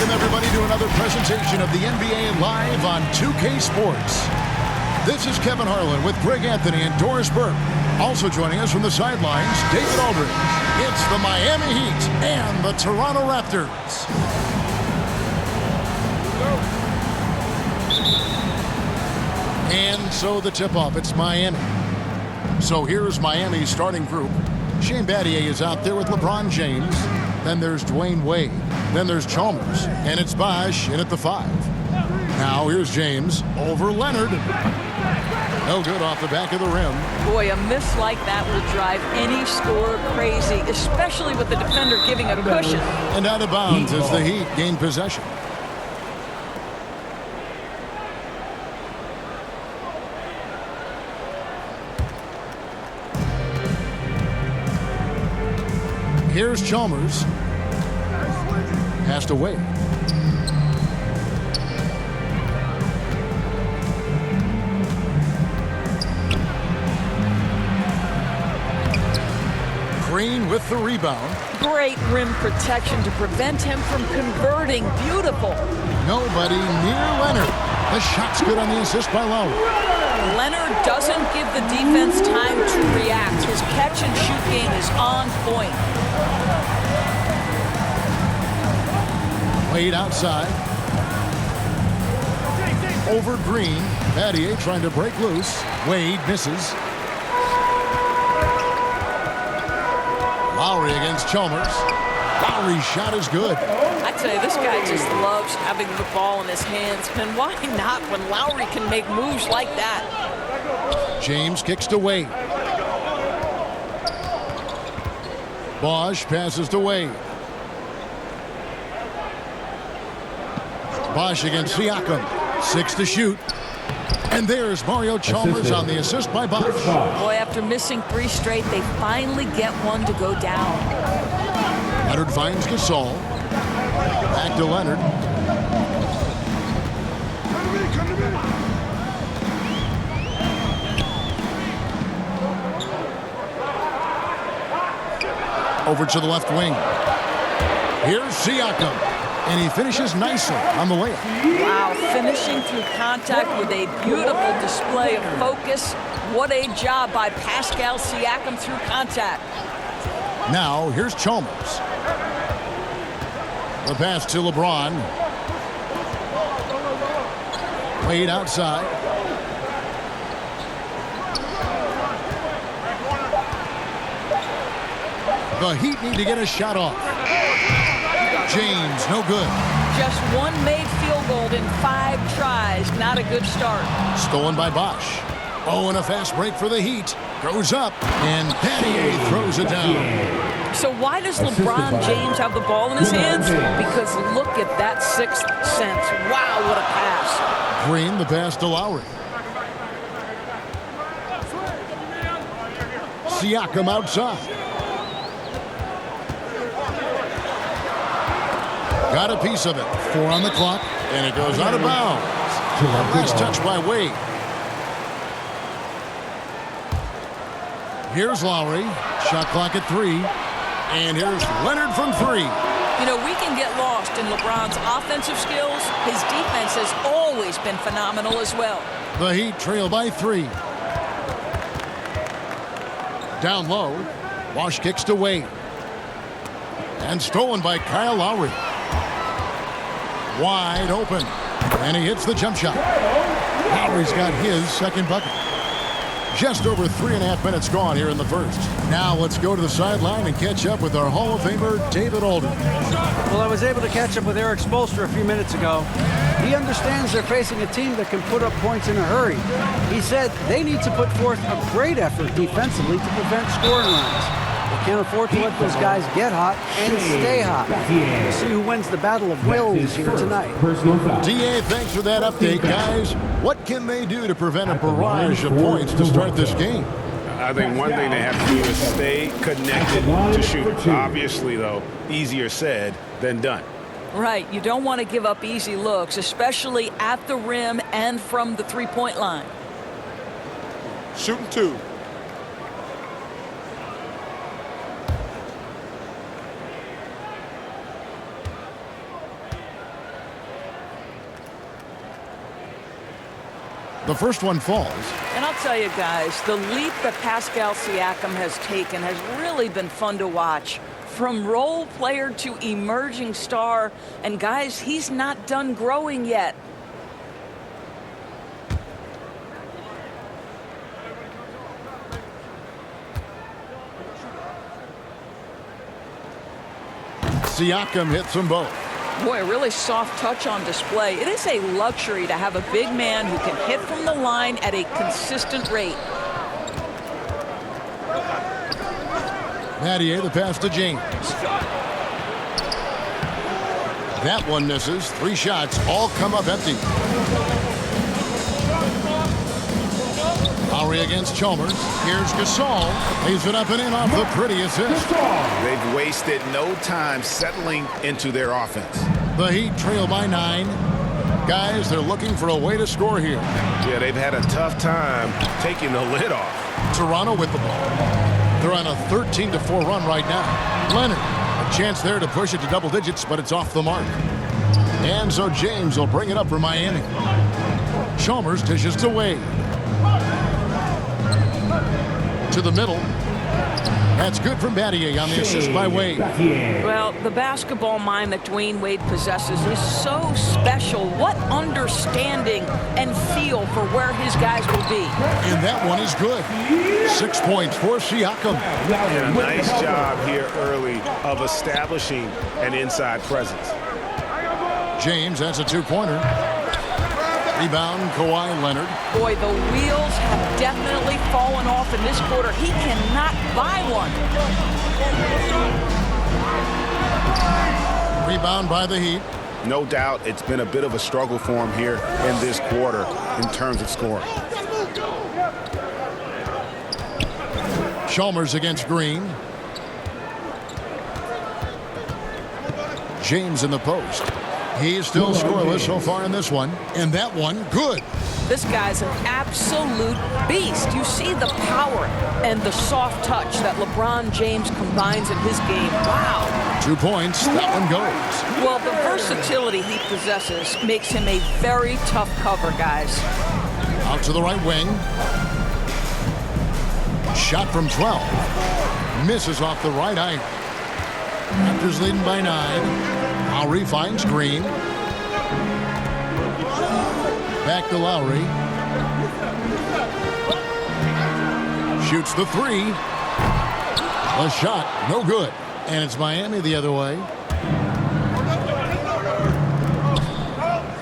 Welcome, everybody, to another presentation of the NBA Live on 2K Sports. This is Kevin Harlan with Greg Anthony and Doris Burke. Also joining us from the sidelines, David Aldridge. It's the Miami Heat and the Toronto Raptors. And so the tip-off, it's Miami. So here's Miami's starting group. Shane Battier is out there with LeBron James. Then there's Dwayne Wade. Then there's Chalmers. And it's Bosh in at the 5. Now here's James over Leonard. No good off the back of the rim. Boy, a miss like that will drive any scorer crazy, especially with the defender giving a cushion. And out of bounds as the Heat gain possession. Here's Chalmers. Passed away. Green with the rebound. Great rim protection to prevent him from converting. Beautiful. Nobody near Leonard. The shot's good on the assist by Lowry. Leonard doesn't give the defense time to react. His catch and shoot game is on point. Wade outside. Over Green. Battier trying to break loose. Wade misses. Lowry against Chalmers. Lowry's shot is good. I tell you, this guy just loves having the ball in his hands. And why not when Lowry can make moves like that? James kicks to Wade. Bosh passes to Wade. Bosh against Siakam. 6 to shoot. And there's Mario Chalmers on the assist by Bosh. Boy, after missing 3 straight, they finally get one to go down. Leonard finds Gasol. Back to Leonard. Over to the left wing. Here's Siakam. And he finishes nicely on the layup. Wow, finishing through contact with a beautiful display of focus. What a job by Pascal Siakam through contact. Now, here's Chalmers. The pass to LeBron. Wade outside. The Heat need to get a shot off. James, no good. Just one made field goal in 5 tries. Not a good start. Stolen by Bosh. Oh, and a fast break for the Heat. Goes up, and Battier throws it down. So why does LeBron James have the ball in his hands? Because look at that 6th sense. Wow, what a pass. Green, the pass to Lowry. Siakam outside. Got a piece of it. 4 on the clock, and it goes out of bounds. Last touch by Wade. Here's Lowry. Shot clock at 3. And here's Leonard from 3. You know, we can get lost in LeBron's offensive skills. His defense has always been phenomenal as well. The Heat trail by 3. Down low. Bosh kicks to Wade. And stolen by Kyle Lowry. Wide open. And he hits the jump shot. Lowry's got his second bucket. Just over 3.5 minutes gone here in the first. Now let's go to the sideline and catch up with our Hall of Famer, David Aldridge. Well, I was able to catch up with Eric Spoelstra a few minutes ago. He understands they're facing a team that can put up points in a hurry. He said they need to put forth a great effort defensively to prevent scoring runs. They can't afford to let those guys get hot and stay hot. We'll see who wins the battle of wills here tonight. DA, thanks for that update, guys. What can they do to prevent a barrage of points to start this game? I think one thing they have to do is stay connected to shoot. Obviously, though, easier said than done. Right, you don't want to give up easy looks, especially at the rim and from the three-point line. Shooting 2. The first one falls. And I'll tell you guys, the leap that Pascal Siakam has taken has really been fun to watch. From role player to emerging star. And guys, he's not done growing yet. Siakam hits them both. Boy, a really soft touch on display. It is a luxury to have a big man who can hit from the line at a consistent rate. Battier, the pass to James. That one misses. 3 shots, all come up empty. Lowry against Chalmers. Here's Gasol. Lays it up and in off the pretty assist. They've wasted no time settling into their offense. The Heat trail by 9. Guys, they're looking for a way to score here. Yeah, they've had a tough time taking the lid off. Toronto with the ball. They're on a 13-4 run right now. Leonard, a chance there to push it to double digits, but it's off the mark. And so James will bring it up for Miami. Chalmers dishes to Wade. To the middle. That's good from Battier on the assist by Wade. Well, the basketball mind that Dwayne Wade possesses is so special. What understanding and feel for where his guys will be. And that one is good. 6 points for Siakam. Yeah, nice job here early of establishing an inside presence. James has a 2-pointer. Rebound, Kawhi Leonard. Boy, the wheels have definitely fallen off in this quarter. He cannot buy one. Rebound by the Heat. No doubt it's been a bit of a struggle for him here in this quarter in terms of scoring. Chalmers against Green. James in the post. He's still scoreless so far in this one. And that one, good. This guy's an absolute beast. You see the power and the soft touch that LeBron James combines in his game. Wow. 2 points. That one goes. Well, the versatility he possesses makes him a very tough cover, guys. Out to the right wing. Shot from 12. Misses off the right iron. Raptors leading by 9. Lowry finds Green. Back to Lowry. Shoots the 3. A shot, no good. And it's Miami the other way.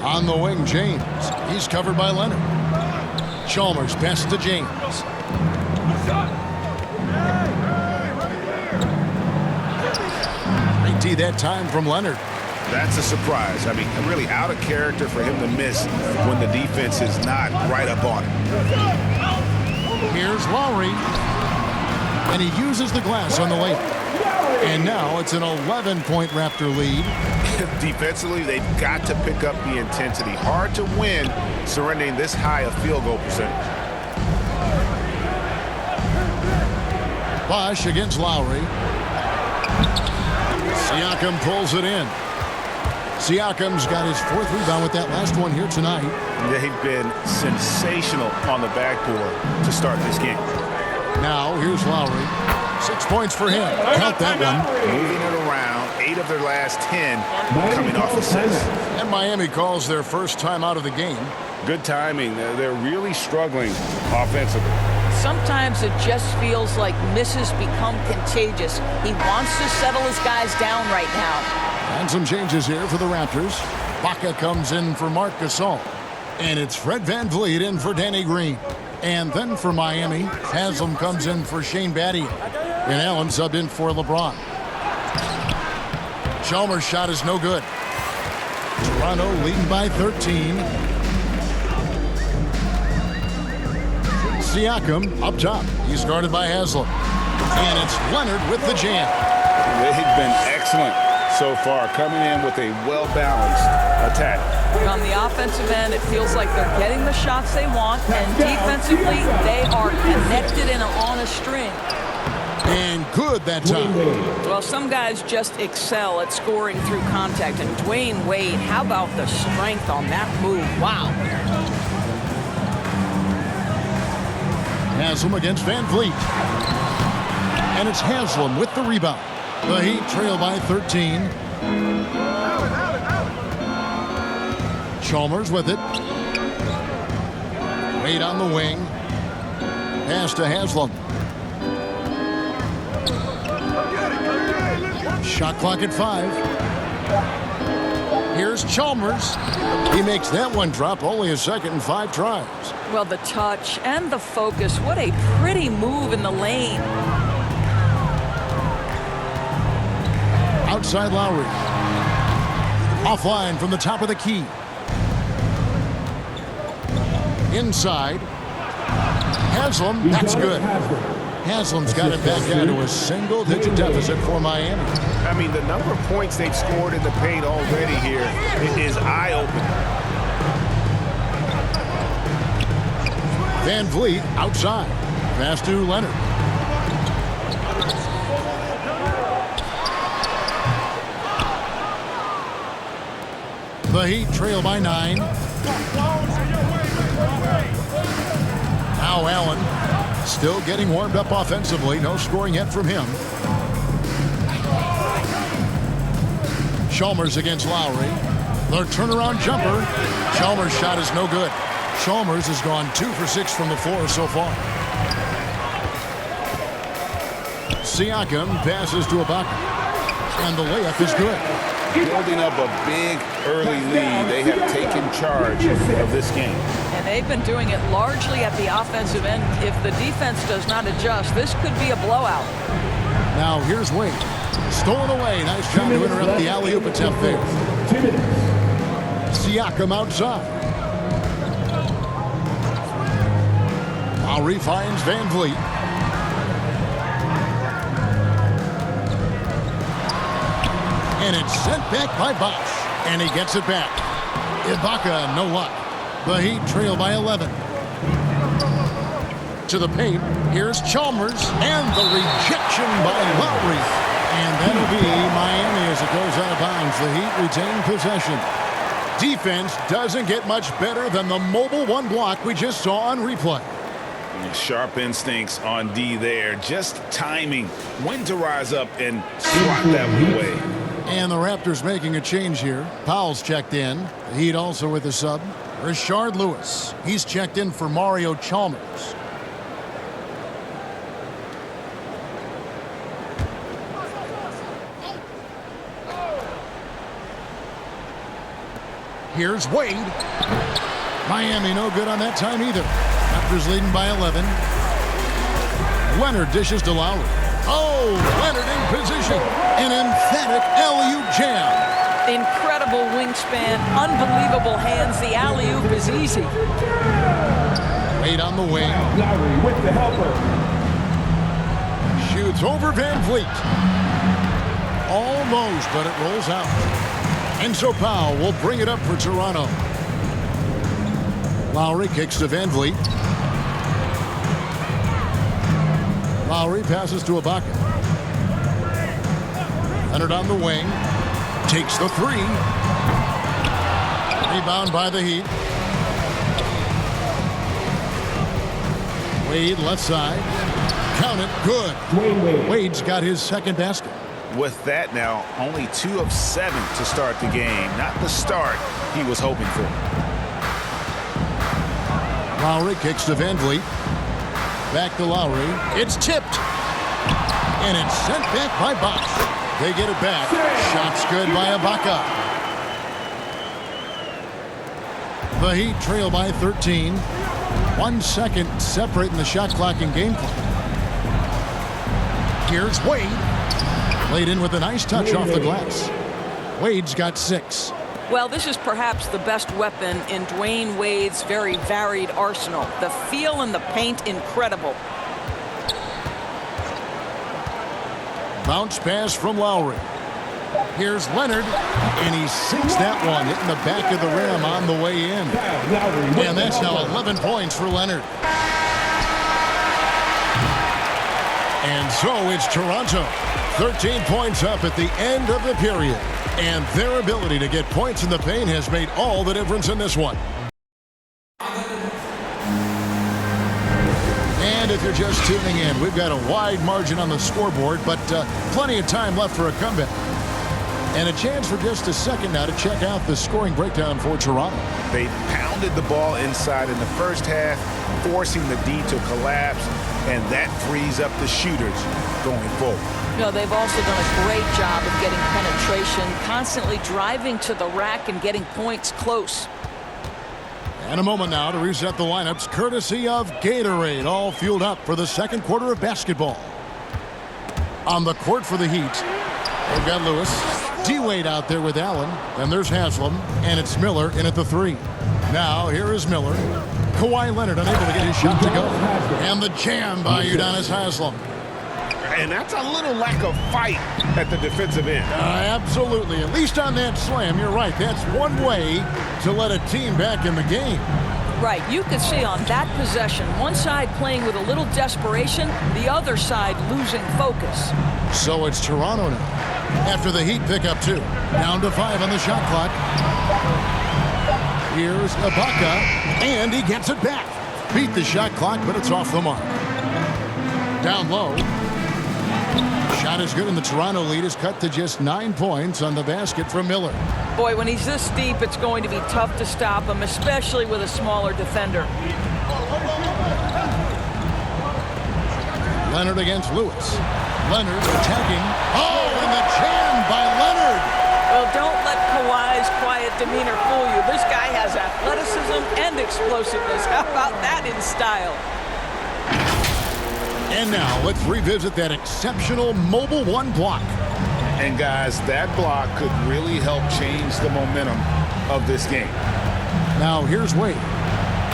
On the wing, James. He's covered by Leonard. Chalmers pass to James. They that time from Leonard. That's a surprise. I mean, really out of character for him to miss when the defense is not right up on him. Here's Lowry. And he uses the glass on the layup. And now it's an 11-point Raptor lead. Defensively, they've got to pick up the intensity. Hard to win surrendering this high a field goal percentage. Bosh against Lowry. Siakam pulls it in. Siakam's got his 4th rebound with that last one here tonight. They've been sensational on the backboard to start this game. Now, here's Lowry. 6 points for him. Count that one. Moving it around. 8 of their last 10 coming off assists. And Miami calls their first time out of the game. Good timing. They're really struggling offensively. Sometimes it just feels like misses become contagious. He wants to settle his guys down right now. And some changes here for the Raptors. Baca comes in for Marc Gasol. And it's Fred VanVleet in for Danny Green. And then for Miami, Haslam comes in for Shane Battier. And Allen subbed in for LeBron. Chalmers' shot is no good. Toronto leading by 13. Siakam up top. He's guarded by Haslam. And it's Leonard with the jam. They've been excellent so far, coming in with a well-balanced attack. On the offensive end, it feels like they're getting the shots they want, and defensively, they are connected and on a string. And good that time. Well, some guys just excel at scoring through contact, and Dwayne Wade, how about the strength on that move? Wow. Haslam against Van Vliet. And it's Haslam with the rebound. The Heat trail by 13. Chalmers with it. Wade on the wing. Pass to Haslam. Shot clock at 5. Here's Chalmers. He makes that one drop, only a second and 5 tries. Well, the touch and the focus, what a pretty move in the lane. Outside Lowry. Offline from the top of the key. Inside. Haslam, that's good. Haslam's got it back down to a single-digit deficit for Miami. I mean, the number of points they've scored in the paint already here is eye-opening. Van Vliet outside. Pass to Leonard. The Heat trail by 9. Now Allen still getting warmed up offensively. No scoring yet from him. Chalmers against Lowry. Their turnaround jumper. Chalmers' shot is no good. Chalmers has gone 2 for 6 from the floor so far. Siakam passes to Ibaka. And the layup is good. Building up a big early lead. They have taken charge of this game. And they've been doing it largely at the offensive end. If the defense does not adjust, this could be a blowout. Now here's Wade. Stolen away. Nice job to interrupt the alley-oop attempt there. Siakam outside. Lowry finds Van Vliet. And it's sent back by Bosch. And he gets it back. Ibaka, no luck. The Heat trail by 11. To the paint. Here's Chalmers. And the rejection by Lowry. And that'll be Miami as it goes out of bounds. The Heat retain possession. Defense doesn't get much better than the mobile one block we just saw on replay. Sharp instincts on D there. Just timing. When to rise up and swat that one away. And the Raptors making a change here. Powell's checked in. The Heat also with a sub. Rashard Lewis. He's checked in for Mario Chalmers. Here's Wade. Miami no good on that time either. Raptors leading by 11. Leonard dishes to Lowry. Oh, Leonard in position. An emphatic alley-oop jam. Incredible wingspan, unbelievable hands. The alley-oop is easy. Wade on the wing. Lowry with the helper. Shoots over Van Vliet. Almost, but it rolls out. And so Powell will bring it up for Toronto. Lowry kicks to Van Vliet. Lowry passes to Ibaka. Leonard on the wing. Takes the 3. Rebound by the Heat. Wade left side. Count it. Good. Wade's got his second basket. With that now, only 2 of 7 to start the game. Not the start he was hoping for. Lowry kicks to Van Vliet. Back to Lowry. It's tipped. And it's sent back by Bosch. They get it back. Shot's good by Ibaka. The Heat trail by 13. 1 second separating the shot clock and game clock. Here's Wade. Laid in with a nice touch off the glass. Wade's got 6. Well, this is perhaps the best weapon in Dwayne Wade's very varied arsenal. The feel in the paint, incredible. Bounce pass from Lowry. Here's Leonard, and he sinks that one, hitting the back of the rim on the way in. And that's now 11 points for Leonard. And so it's Toronto. 13 points up at the end of the period. And their ability to get points in the paint has made all the difference in this one. And it's you're just tuning in, we've got a wide margin on the scoreboard, but plenty of time left for a comeback. And a chance for just a second now to check out the scoring breakdown for Toronto. They pounded the ball inside in the first half, forcing the D to collapse, and that frees up the shooters going forward. You know, they've also done a great job of getting penetration, constantly driving to the rack and getting points close. And a moment now to reset the lineups, courtesy of Gatorade, all fueled up for the second quarter of basketball. On the court for the Heat, they've got Lewis. D-Wade out there with Allen. Then there's Haslam, and it's Miller in at the 3. Now here is Miller. Kawhi Leonard unable to get his shot to go. And the jam by Udonis Haslam. And that's a little lack of fight at the defensive end. Absolutely. At least on that slam, you're right. That's one way to let a team back in the game. Right. You could see on that possession, one side playing with a little desperation, the other side losing focus. So it's Toronto now. After the Heat pick up 2. Down to 5 on the shot clock. Here's Ibaka, and he gets it back. Beat the shot clock, but it's off the mark. Down low. Shot is good, and the Toronto lead is cut to just 9 points on the basket from Miller. Boy, when he's this deep, it's going to be tough to stop him, especially with a smaller defender. Leonard against Lewis. Leonard attacking. Oh, and the jam by Leonard. Well, don't let Kawhi's quiet demeanor fool you. This guy has athleticism and explosiveness. How about that in style? And now let's revisit that exceptional mobile 1 block. And guys, that block could really help change the momentum of this game. Now here's Wade.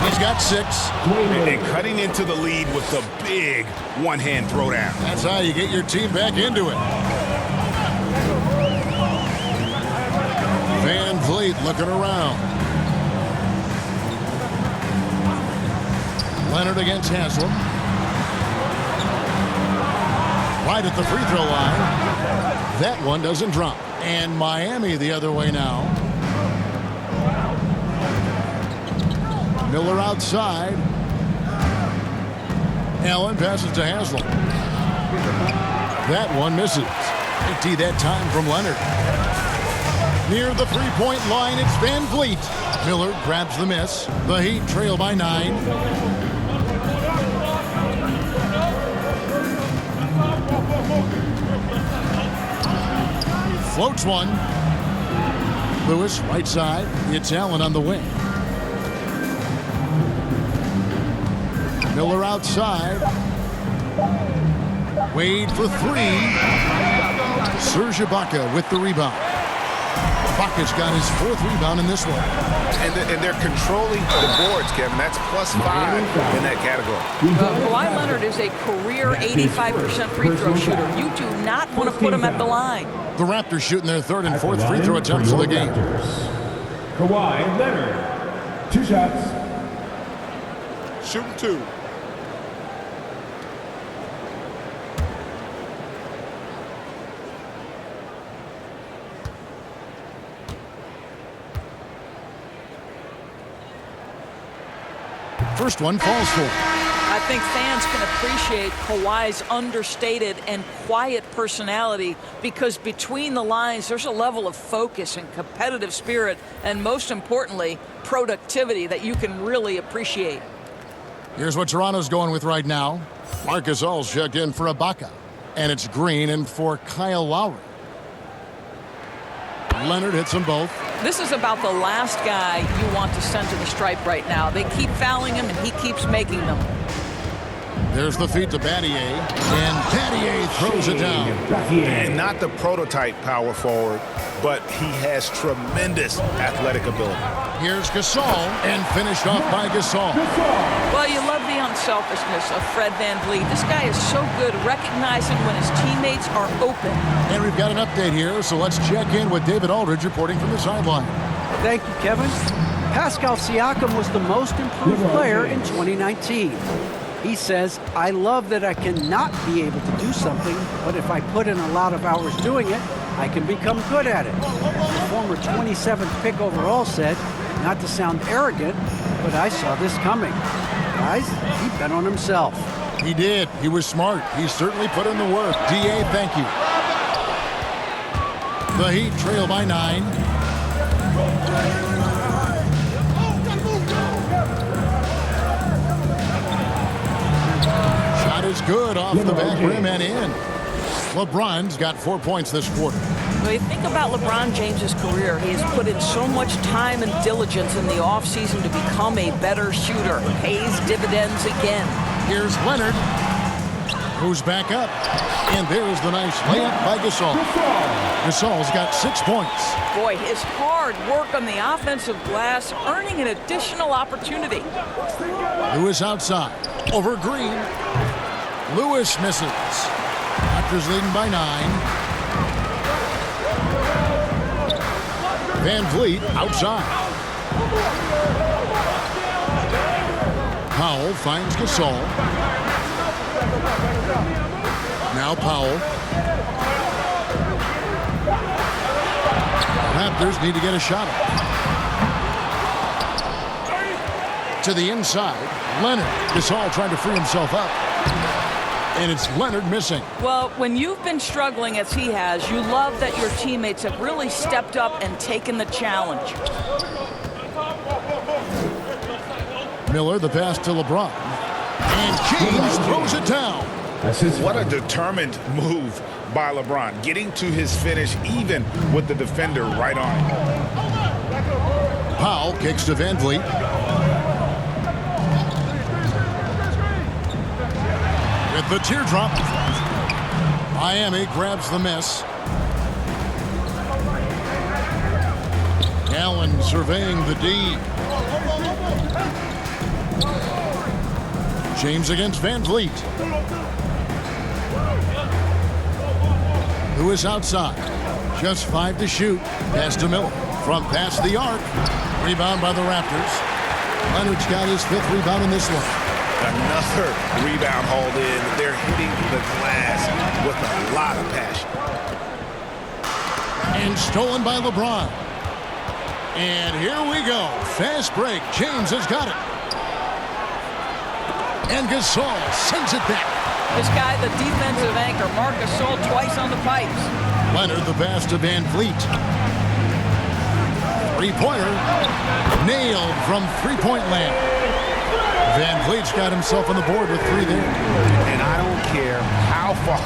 He's got 6. And cutting into the lead with the big one-hand throwdown. That's how you get your team back into it. Van Vliet looking around. Leonard against Haslam. Right at the free throw line. That one doesn't drop. And Miami the other way now. Miller outside. Allen passes to Haslam. That one misses. Empty that time from Leonard. Near the three-point line, it's Van Vliet. Miller grabs the miss. The Heat trail by 9. Floats one. Lewis, right side. It's Allen on the wing. Miller outside. Wade for 3. Serge Ibaka with the rebound. Ibaka's got his 4th rebound in this one. And they're controlling the boards, Kevin. That's +5 in that category. Kawhi Leonard is a career 85% free throw shooter. You do not want to put him at the line. The Raptors shooting their 3rd and 4th free throw attempts of the game. Kawhi Leonard, 2 shots. Shooting 2. First one falls for. I think fans can appreciate Kawhi's understated and quiet personality because between the lines, there's a level of focus and competitive spirit, and most importantly, productivity that you can really appreciate. Here's what Toronto's going with right now. Marcus All's checked in for Ibaka. And it's Green in for Kyle Lowry. Leonard hits them both. This is about the last guy you want to send to the stripe right now. They keep fouling him, and he keeps making them. There's the feed to Battier, and Battier throws it down. And not the prototype power forward, but he has tremendous athletic ability. Here's Gasol, and finished off by Gasol. Well, you love the unselfishness of Fred VanVleet. This guy is so good recognizing when his teammates are open. And we've got an update here, so let's check in with David Aldridge reporting from the sideline. Thank you, Kevin. Pascal Siakam was the most improved player in 2019. He says, I love that I cannot be able to do something, but if I put in a lot of hours doing it, I can become good at it. The former 27th pick overall said, not to sound arrogant, but I saw this coming. Guys, he bet on himself. He did. He was smart. He certainly put in the work. DA, thank you. The Heat trail by 9. Shot is good off the back rim and in. LeBron's got 4 points this quarter. When you think about LeBron James's career, he has put in so much time and diligence in the offseason to become a better shooter. Pays dividends again. Here's Leonard, who's back up. And there's the nice layup by Gasol. Gasol's got 6 points. Boy, his hard work on the offensive glass, earning an additional opportunity. Lewis outside. Over Green. Lewis misses. Raptors leading by 9. Van Vliet outside. Powell finds Gasol. Now Powell. Raptors need to get a shot up. To the inside. Leonard. Gasol trying to free himself up. And it's Leonard missing. Well, when you've been struggling as he has, you love that your teammates have really stepped up and taken the challenge. Miller, the pass to LeBron. And James throws it down. What a determined move by LeBron, getting to his finish even with the defender right on him. Powell kicks to Van Vliet. With the teardrop, Miami grabs the miss. Allen surveying the D. James against Van Vliet. Who is outside? Just 5 to shoot. Pass to Miller. From past the arc. Rebound by the Raptors. Leonard's got his 5th rebound in this one. Another rebound hauled in. They're hitting the glass with a lot of passion. And stolen by LeBron. And here we go. Fast break. James has got it. And Gasol sends it back. This guy, the defensive anchor, Marc Gasol twice on the pipes. Leonard the pass to Van Vliet. Three-pointer. Nailed from three-point land. Van Vliet's got himself on the board with 3 there. And I don't care how far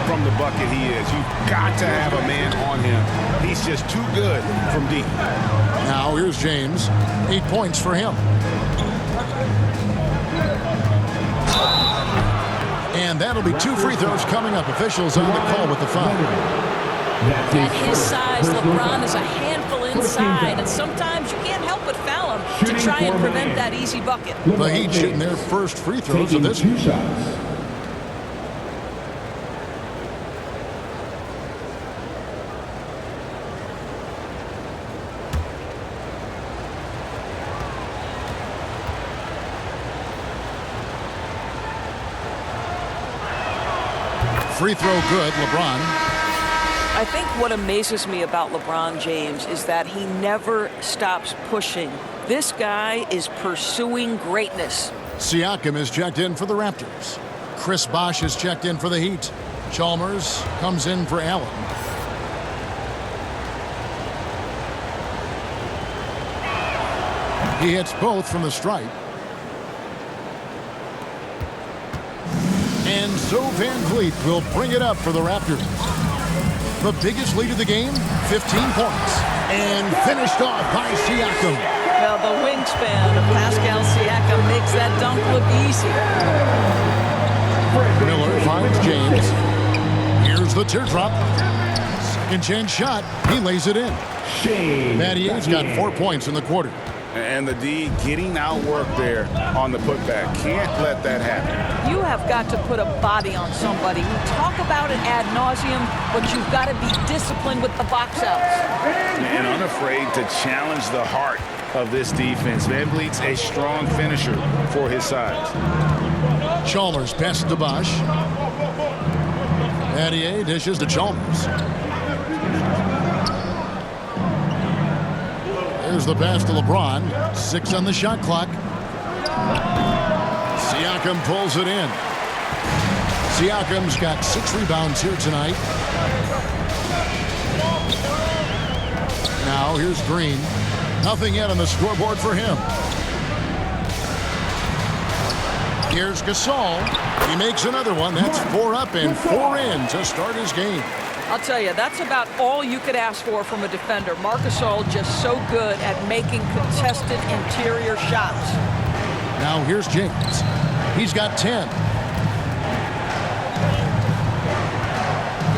from the bucket he is. You've got to have a man on him. He's just too good from deep. Now here's James. 8 points for him. And that'll be 2 free throws coming up. Officials on the call with the foul. At his size, LeBron is a handful inside, and sometimes you can't help but foul him to try and prevent that easy bucket. The Heat shooting their first free throws of this. 2 shots. Free throw good, LeBron. I think what amazes me about LeBron James is that he never stops pushing. This guy is pursuing greatness. Siakam is checked in for the Raptors. Chris Bosh is checked in for the Heat. Chalmers comes in for Allen. He hits both from the stripe. And so Van Vliet will bring it up for the Raptors. The biggest lead of the game, 15 points. And finished off by Siakam. Well, the wingspan of Pascal Siakam makes that dunk look easy. Miller finds James. Here's the teardrop. Second chance shot. He lays it in. Mattier's got 4 points in the quarter. And the D getting outworked there on the putback. Can't let that happen. You have got to put a body on somebody. We talk about it ad nauseum, but you've got to be disciplined with the box outs. And unafraid to challenge the heart of this defense. Van Vliet's a strong finisher for his size. Chalmers passes to Bosh. Mattier dishes to Chalmers. There's the pass to LeBron. 6 on the shot clock. Siakam pulls it in. Siakam's got 6 rebounds here tonight. Now here's Green. Nothing yet on the scoreboard for him. Here's Gasol. He makes another one. That's 4 up and 4 in to start his game. I'll tell you, that's about all you could ask for from a defender. Marc Gasol just so good at making contested interior shots. Now here's James. He's got 10.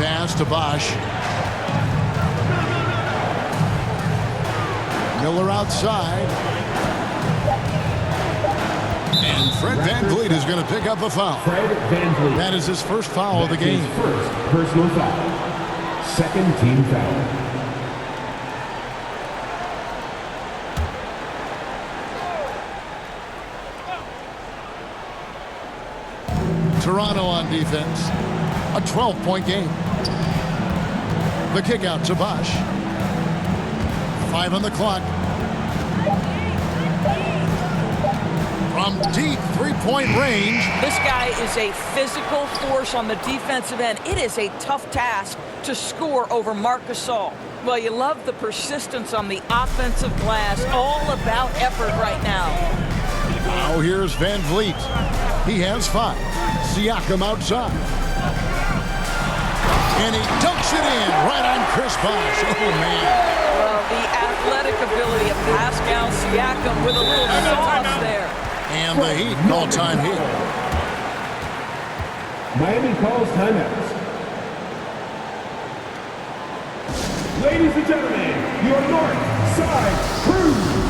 Pass to Bosch. Miller outside. And Fred VanVleet is going to pick up a foul. Fred VanVleet. That is his first foul of the game. His first personal foul. Second team foul. Toronto on defense. A 12-point game. The kick out to Bosch. 5 on the clock. From deep 3-point range. This guy is a physical force on the defensive end. It is a tough task to score over Marc Gasol. Well, you love the persistence on the offensive glass. All about effort right now. Now here's VanVleet. He has 5. Siakam outside. And he dunks it in right on Chris Bosh. Oh, man. Well, the athletic ability of Pascal Siakam with a little sauce there. And the Heat call time here. Miami calls timeout. Ladies and gentlemen, your North Side Crew.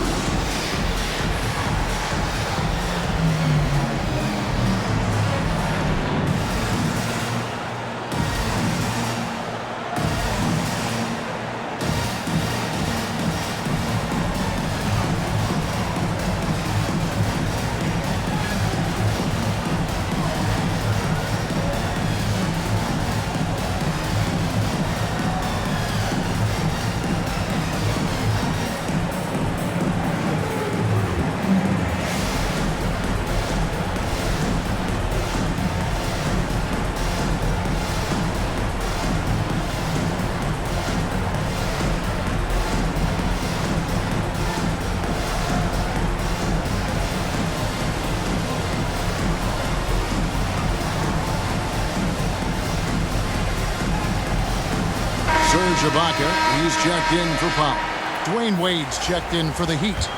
Ibaka, he's checked in for foul. Dwayne Wade's checked in for the Heat.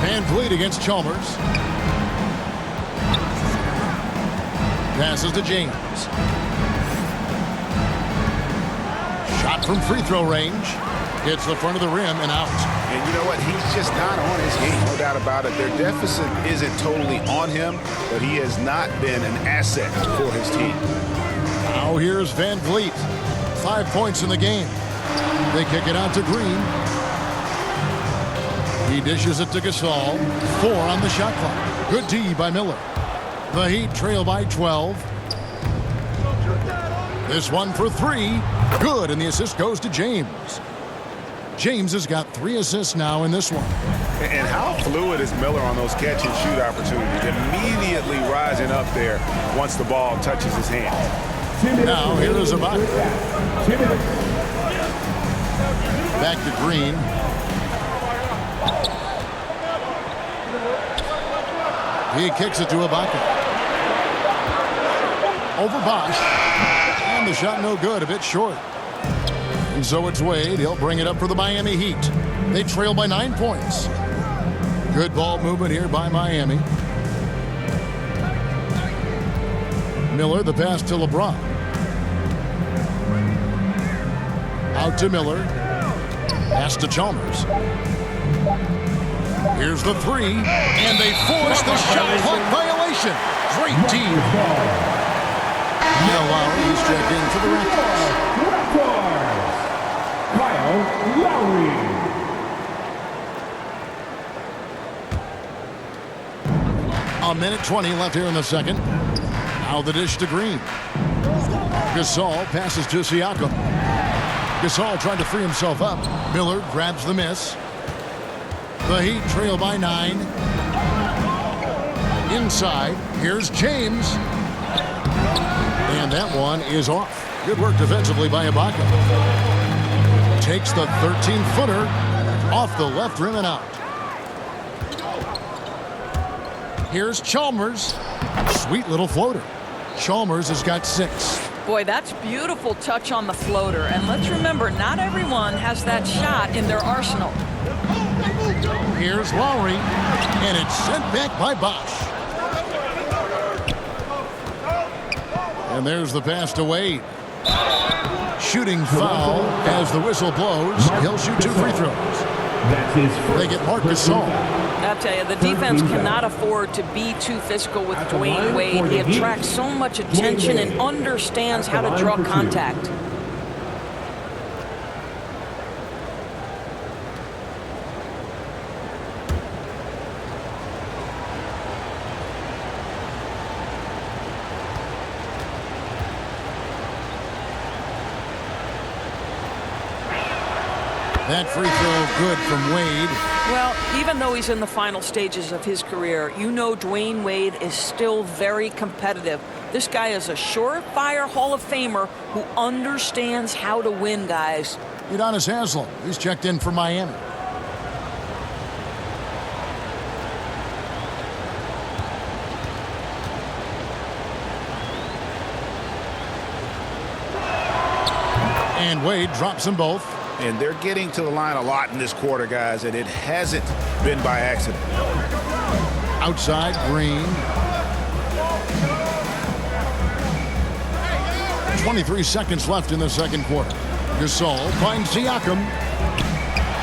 VanVleet against Chalmers. Passes to James. Shot from free throw range. Hits the front of the rim and out. And you know what? He's just not on his game, no doubt about it. Their deficit isn't totally on him, but he has not been an asset for his team. Now here's VanVleet. 5 points in the game. They kick it out to Green. He dishes it to Gasol. 4 on the shot clock. Good D by Miller. The Heat trail by 12. This one for 3. Good, and the assist goes to James. James has got 3 assists now in this one. And how fluid is Miller on those catch and shoot opportunities? Immediately rising up there once the ball touches his hands. Now here is Ibaka. Back to Green. He kicks it to Ibaka. Over Bosch. And the shot no good, a bit short. And so it's Wade. He'll bring it up for the Miami Heat. They trail by 9 points. Good ball movement here by Miami. Miller, the pass to LeBron. Out to Miller. Pass to Chalmers. Here's the 3. And they force the shot clock violation. Great team. Kyle Lowry is checked in for the Raptors. Kyle Lowry. A minute 20 left here in the second. Now the dish to Green. Gasol passes to Siakam. Gasol trying to free himself up. Miller grabs the miss. The The Heat trail by 9. Inside, here's James. And that one is off. Good work defensively by Ibaka. Takes the 13-footer off the left rim and out. Here's Chalmers. Sweet little floater. Chalmers has got 6. Boy, that's beautiful touch on the floater. And let's remember, not everyone has that shot in their arsenal. Here's Lowry. And it's sent back by Bosch. And there's the pass to Wade. Shooting foul as the whistle blows. He'll shoot 2 free throws. That's his first. They get Marcus Gasol. I'll tell you, the defense cannot afford to be too physical with Dwayne Wade. He attracts so much attention and understands how to draw contact. That free throw good from Wade. Well, even though he's in the final stages of his career, you know Dwayne Wade is still very competitive. This guy is a surefire Hall of Famer who understands how to win, guys. Udonis Haslem, he's checked in for Miami. And Wade drops them both. And they're getting to the line a lot in this quarter, guys, and it hasn't been by accident. Outside, Green. 23 seconds left in the second quarter. Gasol finds Siakam.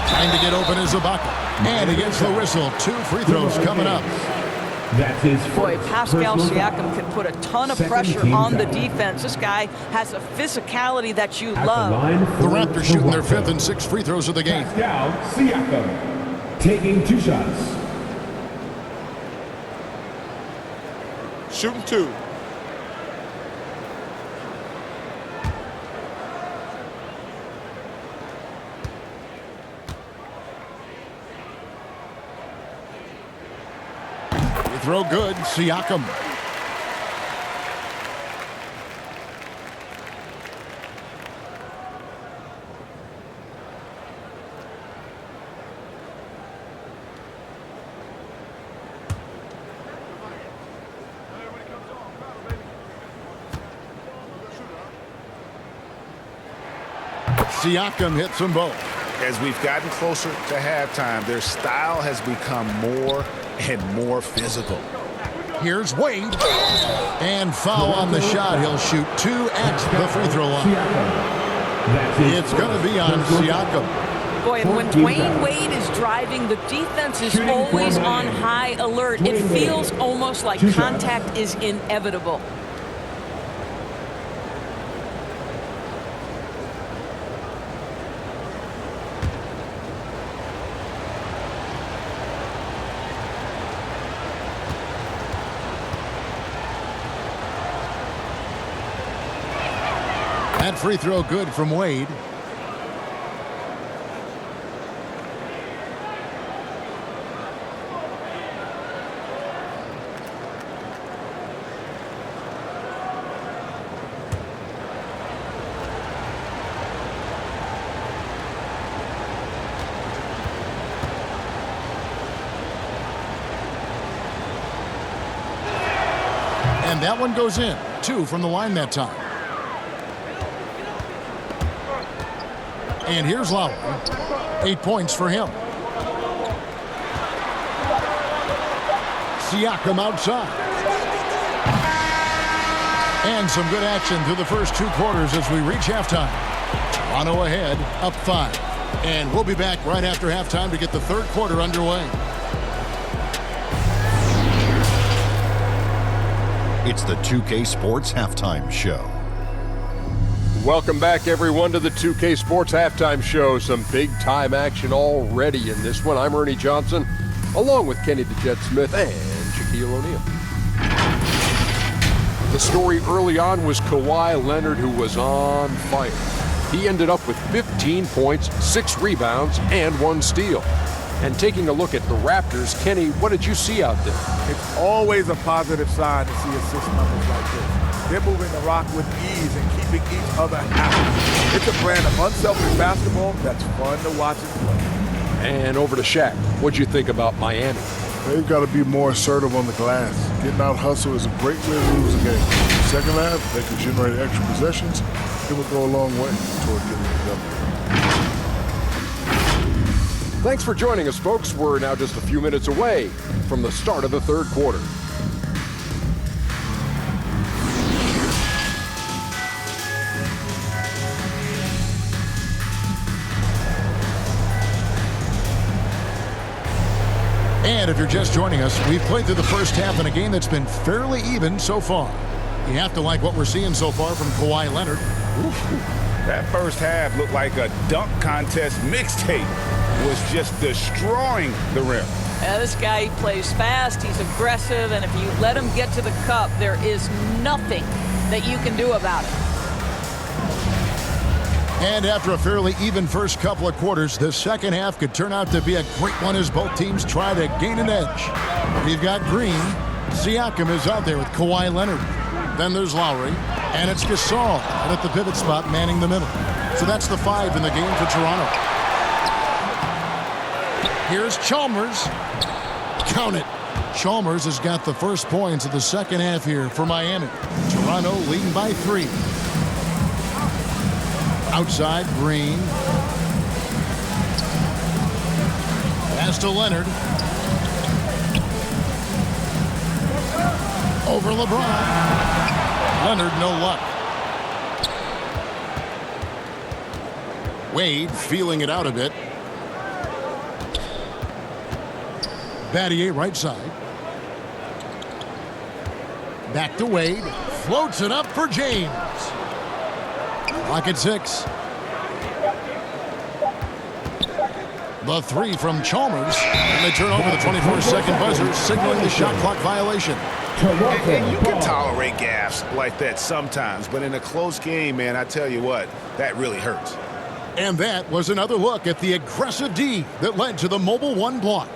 Trying to get open is Ibaka. And he gets the whistle. 2 free throws coming up. That's his Boy, first Pascal personal Siakam foul. can put a ton of Second pressure team on the foul. defense. This guy has a physicality that you At love. the line The for Raptors shooting their Toronto. 5th and 6th free throws of the game. Pascal Siakam taking 2 shots. Shooting 2. Throw good, Siakam. Siakam hits them both. As we've gotten closer to halftime, their style has become more and more physical. Here's Wade. And foul on the shot. He'll shoot 2 at the free throw line. That's his It's going to be on first personal Siakam. Boy, and when 14 Dwayne fouls. Wade is driving, the defense is Shooting for always on Miami. high alert. It Dwayne feels Wade. almost like 2 shots. contact is inevitable. That free throw good from Wade. And that one goes in. 2 from the line that time. And here's Lowry. 8 points for him. Siakam outside. And some good action through the first 2 quarters as we reach halftime. Toronto ahead, up 5. And we'll be back right after halftime to get the third quarter underway. It's the 2K Sports Halftime Show. Welcome back, everyone, to the 2K Sports Halftime Show. Some big-time action already in this one. I'm Ernie Johnson, along with Kenny the Jet Smith and Shaquille O'Neal. The story early on was Kawhi Leonard, who was on fire. He ended up with 15 points, 6 rebounds, and 1 steal. And taking a look at the Raptors, Kenny, what did you see out there? It's always a positive sign to see assist numbers like this. They're moving the rock with ease and keeping each other happy. It's a brand of unselfish basketball that's fun to watch and play. And over to Shaq. What'd you think about Miami? They've got to be more assertive on the glass. Getting out hustle is a great way to lose a game. Second half, they can generate extra possessions. It will go a long way toward getting it done. Thanks for joining us, folks. We're now just a few minutes away from the start of the third quarter. And if you're just joining us, we've played through the first half in a game that's been fairly even so far. You have to like what we're seeing so far from Kawhi Leonard. That first half looked like a dunk contest mixtape. Was just destroying the rim. This guy plays fast, he's aggressive, and if you let him get to the cup, there is nothing that you can do about it. And after a fairly even first couple of quarters, the second half could turn out to be a great one as both teams try to gain an edge. We've got Green. Siakam is out there with Kawhi Leonard. Then there's Lowry, and it's Gasol and at the pivot spot manning the middle. So that's the 5 in the game for Toronto. Here's Chalmers. Count it. Chalmers has got the first points of the second half here for Miami. Toronto leading by 3. Outside, Green. Pass to Leonard. Over LeBron. Leonard, no luck. Wade feeling it out a bit. Battier right side. Back to Wade. Floats it up for James. Clock at 6. The 3 from Chalmers. And they turn over the 24-second buzzer, signaling the shot clock violation. And you can tolerate gaffes like that sometimes, but in a close game, man, I tell you what, that really hurts. And that was another look at the aggressive D that led to the mobile 1 block.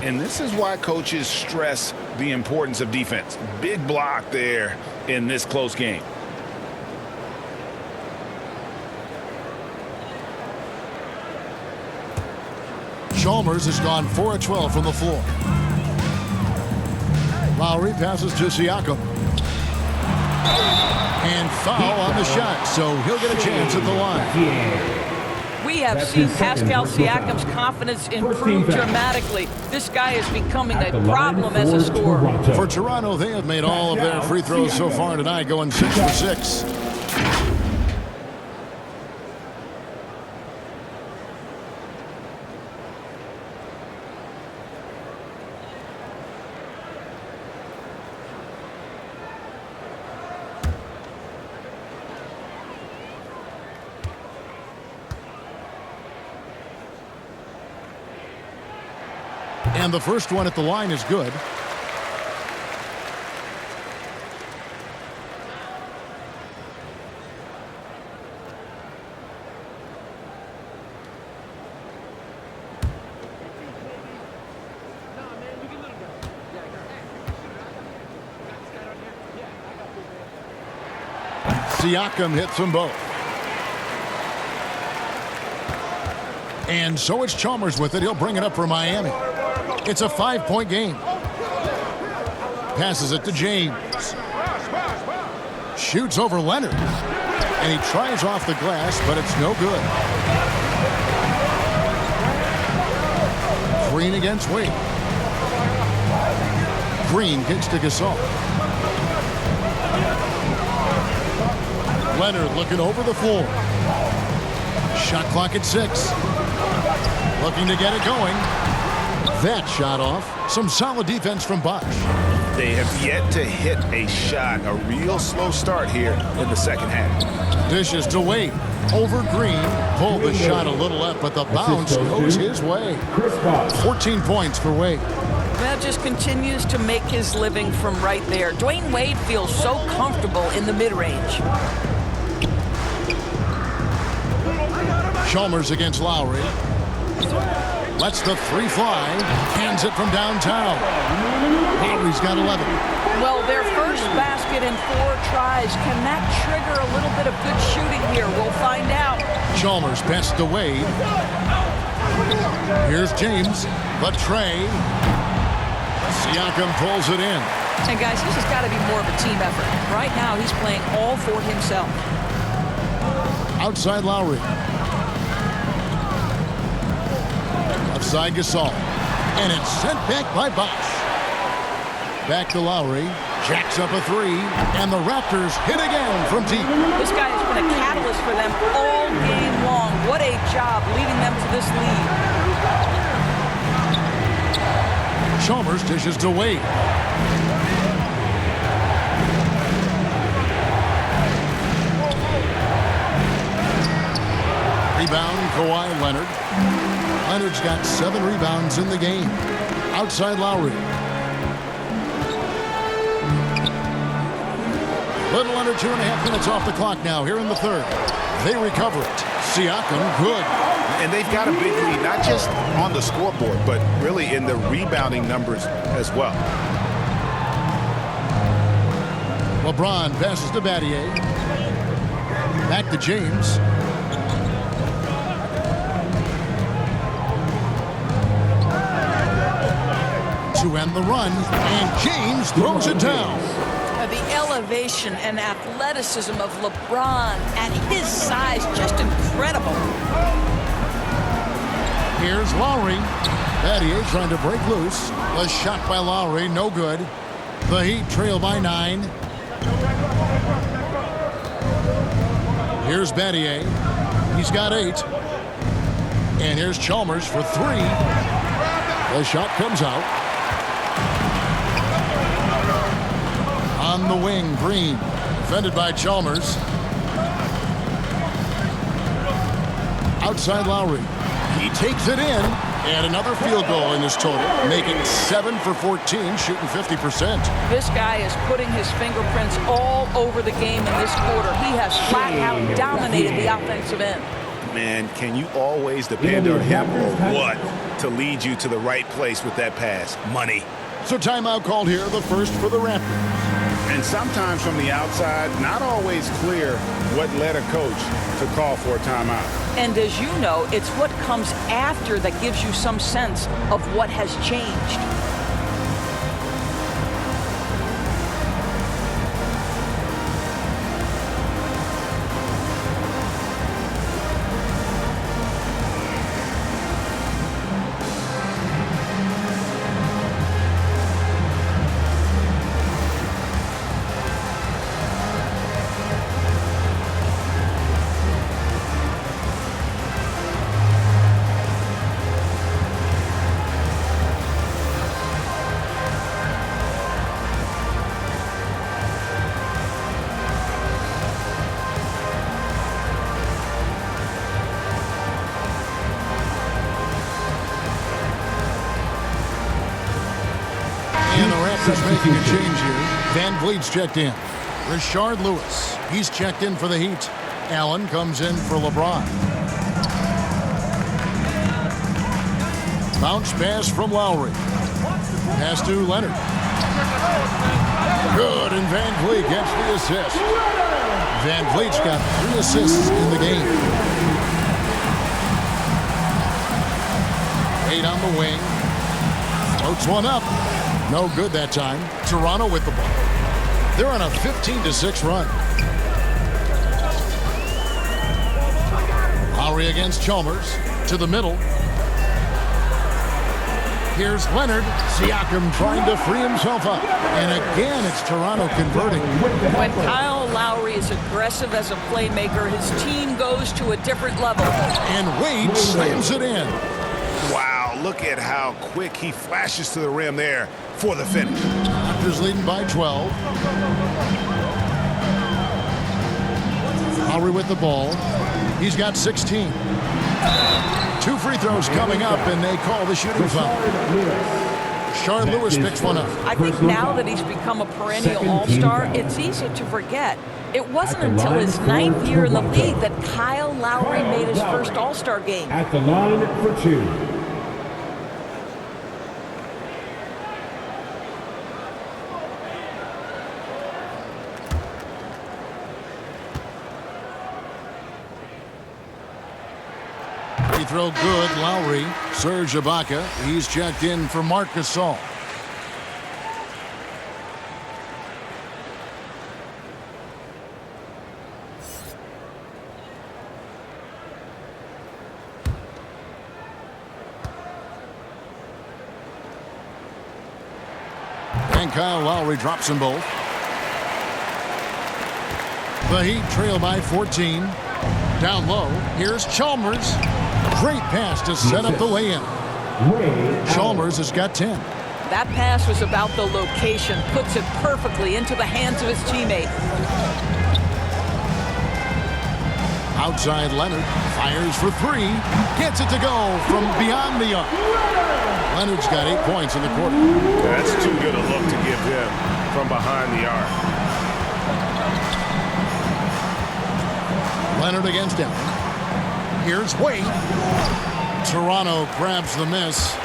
And this is why coaches stress the importance of defense. Big block there in this close game. Chalmers has gone 4 of 12 from the floor. Lowry passes to Siakam. And foul on the shot, so he'll get a chance at the line. We have seen Pascal Siakam's confidence improve dramatically. This guy is becoming a problem as a scorer. For Toronto, they have made all of their free throws so far tonight, going 6 for 6. And the first one at the line is good. Siakam hits them both. And so it's Chalmers with it. He'll bring it up for Miami. It's a 5-point game. Passes it to James. Shoots over Leonard. And he tries off the glass, but it's no good. Green against Wade. Green kicks to Gasol. Leonard looking over the floor. Shot clock at 6. Looking to get it going. That shot off. Some solid defense from Bosch. They have yet to hit a shot, a real slow start here in the second half. Dishes to Wade. Over Green. Pulled the shot a little up, but the bounce goes his way. 14 points for Wade. That just continues to make his living from right there. Dwayne Wade feels so comfortable in the mid-range. Chalmers against Lowry. Lets the three fly. Hands it from downtown. Lowry's got 11. Well, their first basket in 4 tries. Can that trigger a little bit of good shooting here? We'll find out. Chalmers passes to Wade. Here's James. The tray. Siakam pulls it in. And guys, this has got to be more of a team effort. Right now, he's playing all for himself. Outside Lowry. Left side Gasol. And it's sent back by Bosch. Back to Lowry. Jacks up a three. And the Raptors hit again from deep. This guy has been a catalyst for them all game long. What a job leading them to this lead. Chalmers dishes to Wade. Rebound, Kawhi Leonard. Leonard's got 7 rebounds in the game. Outside Lowry. Little under 2.5 minutes off the clock now here in the third. They recover it. Siakam, good. And they've got a big lead, not just on the scoreboard, but really in the rebounding numbers as well. LeBron passes to Battier. Back to James. To end the run, and James throws it down. The elevation and athleticism of LeBron at his size, just incredible. Here's Lowry. Battier trying to break loose. A shot by Lowry, no good. The Heat trail by 9. Here's Battier. He's got 8. And here's Chalmers for 3. The shot comes out. On the wing, Green. Defended by Chalmers. Outside Lowry. He takes it in. And another field goal in his total, making 7 for 14, shooting 50%. This guy is putting his fingerprints all over the game in this quarter. He has flat out dominated the offensive end. Man, can you always depend on him or what to lead you to the right place with that pass? Money. So timeout called here, the first for the Raptors. And sometimes from the outside, not always clear what led a coach to call for a timeout. And as you know, it's what comes after that gives you some sense of what has changed. And the Raptors making a change here. Van Vliet's checked in. Rashard Lewis, he's checked in for the Heat. Allen comes in for LeBron. Bounce pass from Lowry. Pass to Leonard. Good, and Van Vliet gets the assist. Van Vliet's got 3 assists in the game. 8 on the wing. Floats one up. No good that time. Toronto with the ball. They're on a 15-6 run. Lowry against Chalmers. To the middle. Here's Leonard. Siakam trying to free himself up. And again, it's Toronto converting. When Kyle Lowry is aggressive as a playmaker, his team goes to a different level. And Wade slams it in. Wow, look at how quick he flashes to the rim there for the finish. Raptors leading by 12. Lowry with the ball. He's got 16. 2 free throws coming up, and they call the shooting foul. Rashard Lewis picks one up. I think now that he's become a perennial all-star, it's easy to forget. It wasn't until his 9th year in the league that Kyle Lowry made his first all-star game. At the line for 2. Free throw good. Lowry. Serge Ibaka. He's checked in for Marc Gasol. And Kyle Lowry drops them both. The Heat trail by 14. Down low, here's Chalmers. Great pass to set up the lay-in. Chalmers has got 10. That pass was about the location, puts it perfectly into the hands of his teammate. Outside Leonard, fires for three, gets it to go from beyond the arc. Leonard's got 8 points in the quarter. That's too good a look to give him from behind the arc. Leonard against him. Here's Wade. Toronto grabs the miss.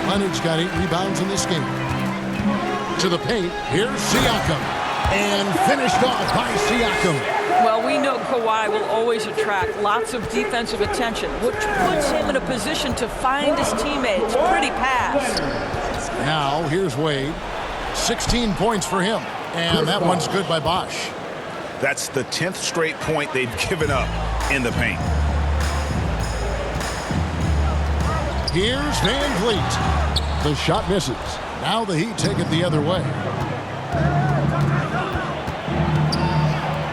Leonard's got 8 rebounds in this game. To the paint, here's Siakam. And finished off by Siakam. Well, we know Kawhi will always attract lots of defensive attention, which puts him in a position to find his teammates. Pretty pass. Now, here's Wade. 16 points for him. And that one's good by Bosch. That's the 10th straight point they've given up in the paint. Here's Van Vliet. The shot misses. Now the Heat take it the other way.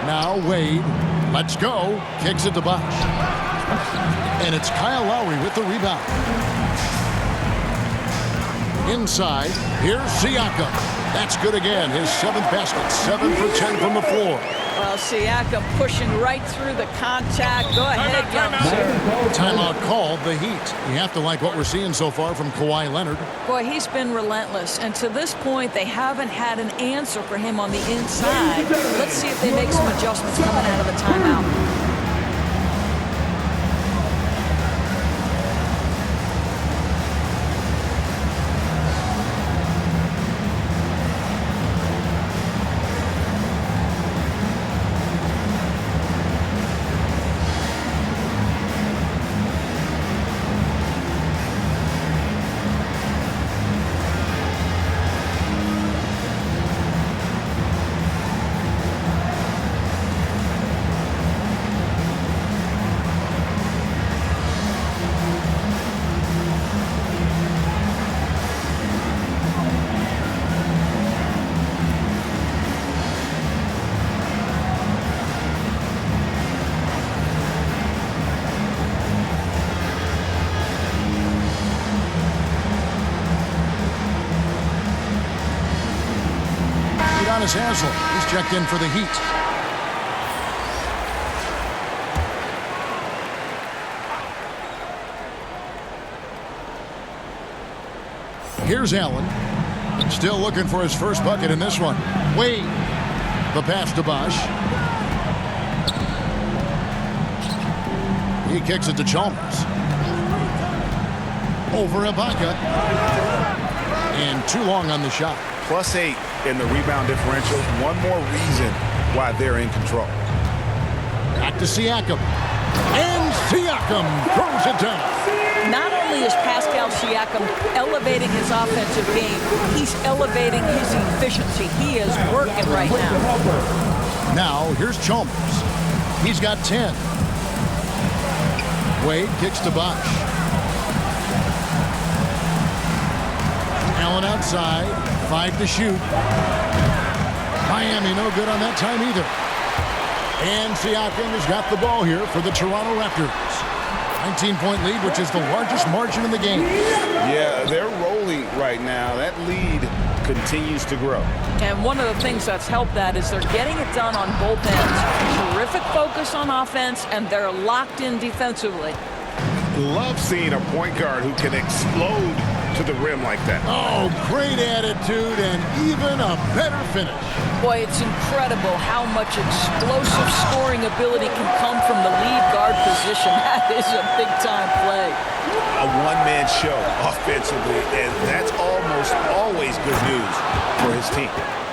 Now Wade. Let's go. Kicks it to Bosch. And it's Kyle Lowry with the rebound. Inside. Here's Siakam. That's good again. His 7th basket. 7 for 10 from the floor. Well, Siakam pushing right through the contact. Go ahead, youngster. Timeout called. The Heat. You have to like what we're seeing so far from Kawhi Leonard. Boy, he's been relentless. And to this point, they haven't had an answer for him on the inside. Let's see if they make some adjustments coming out of the timeout. Hassel. He's checked in for the Heat. Here's Allen. Still looking for his first bucket in this one. Wade. The pass to Bosch. He kicks it to Chalmers. Over Ibaka. And too long on the shot. +8 in the rebound differential. One more reason why they're in control. Back to Siakam. And Siakam throws it down. Not only is Pascal Siakam elevating his offensive game, he's elevating his efficiency. He is working right now. Now, here's Chalmers. He's got 10. Wade kicks to Bosch. Allen outside. 5 to shoot. Miami no good on that time either. And Siakam has got the ball here for the Toronto Raptors. 19-point lead, which is the largest margin in the game. Yeah, they're rolling right now. That lead continues to grow. And one of the things that's helped that is they're getting it done on both ends. Terrific focus on offense, and they're locked in defensively. Love seeing a point guard who can explode to the rim like that. Oh, great attitude and even a better finish. Boy, it's incredible how much explosive scoring ability can come from the lead guard position. That is a big-time play. A one-man show offensively, and that's almost always good news for his team.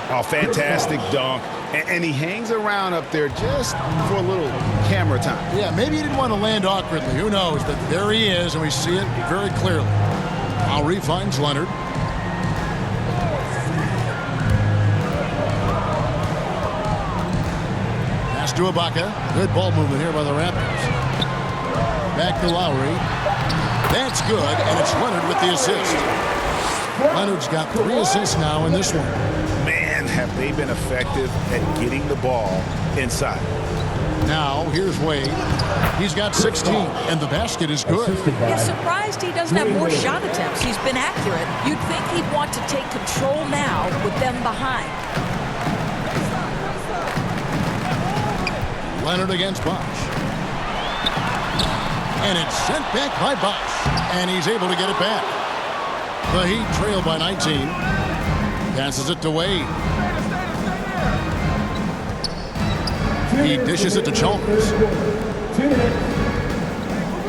Oh, fantastic dunk. And he hangs around up there just for a little camera time. Yeah, maybe he didn't want to land awkwardly. Who knows? But there he is, and we see it very clearly. Lowry finds Leonard. Pass to Ibaka. Good ball movement here by the Raptors. Back to Lowry. That's good, and it's Leonard with the assist. Leonard's got 3 assists now in this one. Man, have they been effective at getting the ball inside. Now, here's Wade. He's got 16, and the basket is good. It's surprised he doesn't have more shot attempts. He's been accurate. You'd think he'd want to take control now with them behind. Leonard against Bosch. And it's sent back by Bosch. And he's able to get it back. The Heat trail by 19. Passes it to Wade. He dishes it to Chalmers.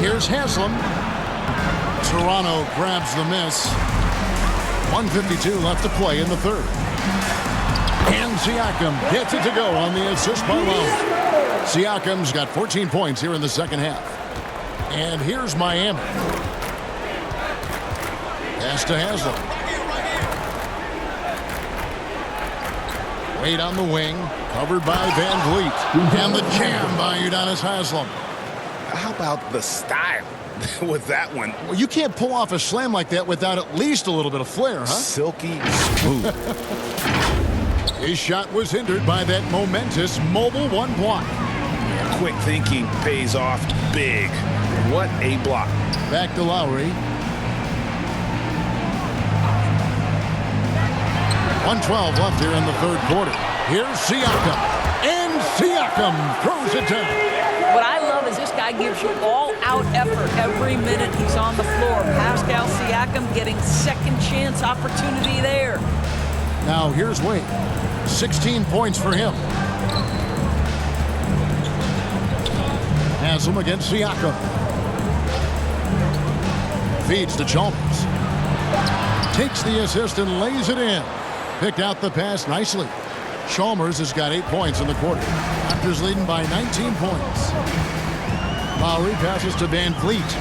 Here's Haslam. Toronto grabs the miss. 1:52 left to play in the third. And Siakam gets it to go on the assist by Lowry. Siakam's got 14 points here in the second half. And here's Miami. Pass to Haslam. Wade on the wing, covered by Van Vliet. And the jam by Udonis Haslam. How about the style with that one? Well, you can't pull off a slam like that without at least a little bit of flair, huh? Silky smooth. His shot was hindered by that momentous mobile one block. Quick thinking pays off big. What a block. Back to Lowry. 1:12 left here in the third quarter. Here's Siakam. And Siakam throws it down. What I love is this guy gives you all-out effort every minute he's on the floor. Pascal Siakam getting second chance opportunity there. Now here's Wade. 16 points for him. Haslam against Siakam. Feeds to Chalmers. Takes the assist and lays it in. Picked out the pass nicely. Chalmers has got 8 points in the quarter. Raptors leading by 19 points. Lowry passes to Van Vliet.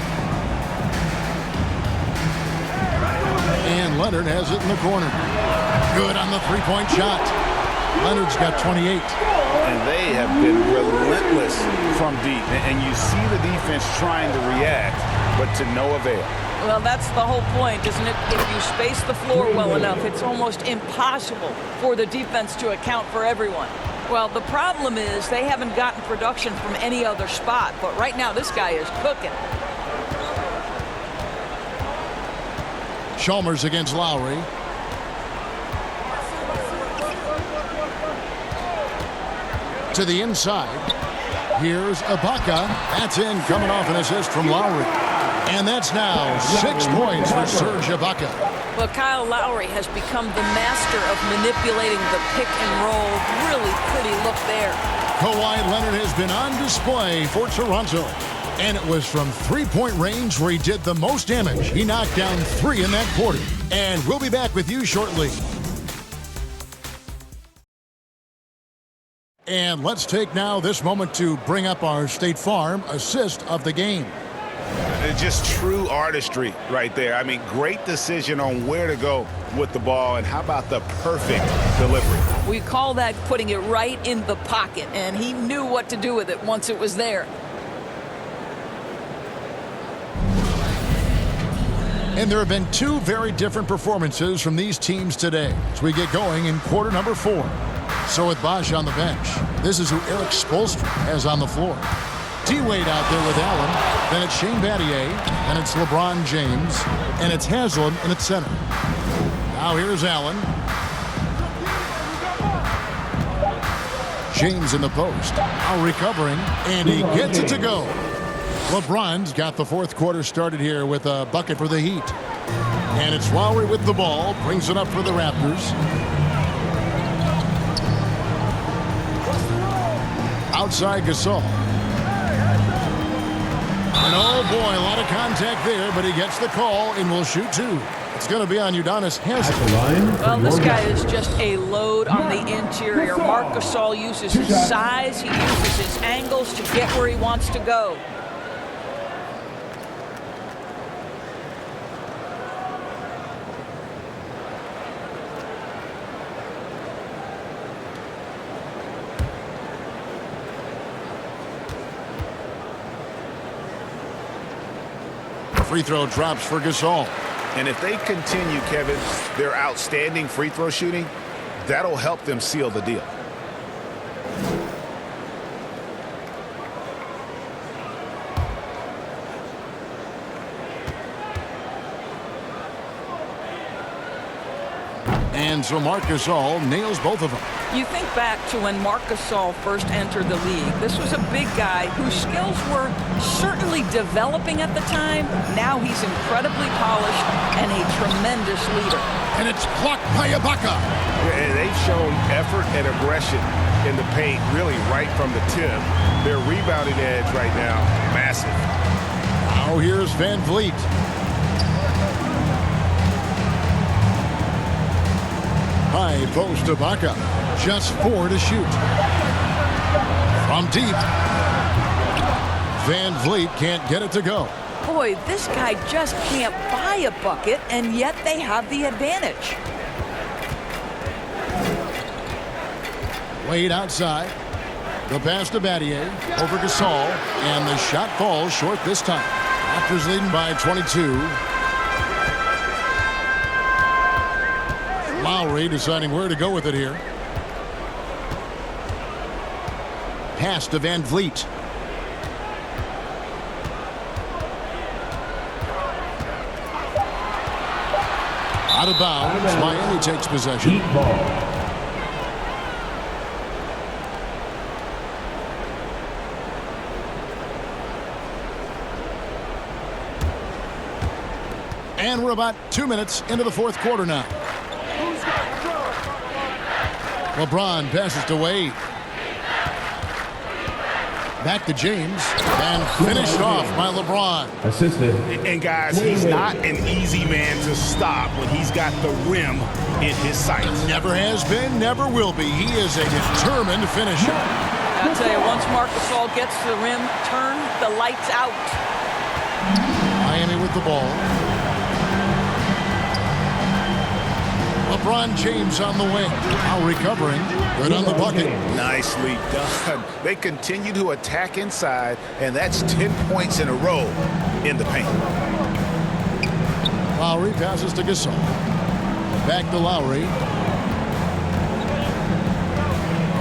And Leonard has it in the corner. Good on the three-point shot. Leonard's got 28. And they have been relentless from deep. And you see the defense trying to react, but to no avail. Well, that's the whole point, isn't it? If you space the floor well enough, it's almost impossible for the defense to account for everyone. Well, the problem is they haven't gotten production from any other spot, but right now this guy is cooking. Chalmers against Lowry. To the inside. Here's Ibaka. That's in, coming off an assist from Lowry. And that's now 6 points for Serge Ibaka. Well, Kyle Lowry has become the master of manipulating the pick and roll. Really pretty look there. Kawhi Leonard has been on display for Toronto. And it was from three-point range where he did the most damage. He knocked down 3 in that quarter. And we'll be back with you shortly. And let's take now this moment to bring up our State Farm assist of the game. Just true artistry right there. I mean, great decision on where to go with the ball, and how about the perfect delivery? We call that putting it right in the pocket, and he knew what to do with it once it was there. And there have been 2 very different performances from these teams today as we get going in quarter number 4. So with Bosch on the bench, this is who Eric Spoelstra has on the floor. D-Wade out there with Allen, then it's Shane Battier, then it's LeBron James, and it's Haslam in its center. Now here's Allen. James in the post, now recovering, and he gets it to go. LeBron's got the fourth quarter started here with a bucket for the Heat. And it's Lowry with the ball, brings it up for the Raptors. Outside Gasol. And oh boy, a lot of contact there, but he gets the call and will shoot 2. It's going to be on Udonis Haslem. At the line, Well, for this your guy guess. is just a load on the interior. Marc Gasol uses his size, he uses his angles to get where he wants to go. Free throw drops for Gasol. And if they continue, Kevin, their outstanding free throw shooting, that'll help them seal the deal. And so Marc Gasol nails both of them. You think back to when Marc Gasol first entered the league. This was a big guy whose skills were certainly developing at the time. Now he's incredibly polished and a tremendous leader. And it's blocked by Ibaka. And they've shown effort and aggression in the paint, really right from the tip. Their rebounding edge right now, massive. Now here's Van Vliet. High post Ibaka. Just 4 to shoot. From deep. Van Vliet can't get it to go. Boy, this guy just can't buy a bucket, and yet they have the advantage. Wade outside. The pass to Battier. Over Gasol. And the shot falls short this time. Raptors leading by 22. Lowry deciding where to go with it here. Pass to Van Vliet. Out of bounds. Miami takes possession. Heat ball. And we're about 2 minutes into the fourth quarter now. LeBron passes to Wade. Back to James. And finished off by LeBron. Assisted. And guys, he's not an easy man to stop when he's got the rim in his sights. Never has been, never will be. He is a determined finisher. I'll tell you, once Marc Gasol gets to the rim, turn the lights out. Miami with the ball. LeBron James on the wing. Now recovering. Good on the bucket. Nicely done. They continue to attack inside, and that's 10 points in a row in the paint. Lowry passes to Gasol. Back to Lowry.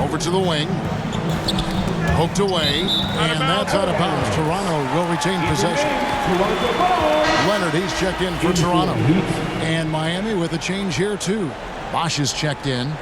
Over to the wing. Poked away. And that's out of bounds. Toronto will retain possession. Leonard, he's checked in for Toronto. And Miami with a change here, too. Bosch is checked in.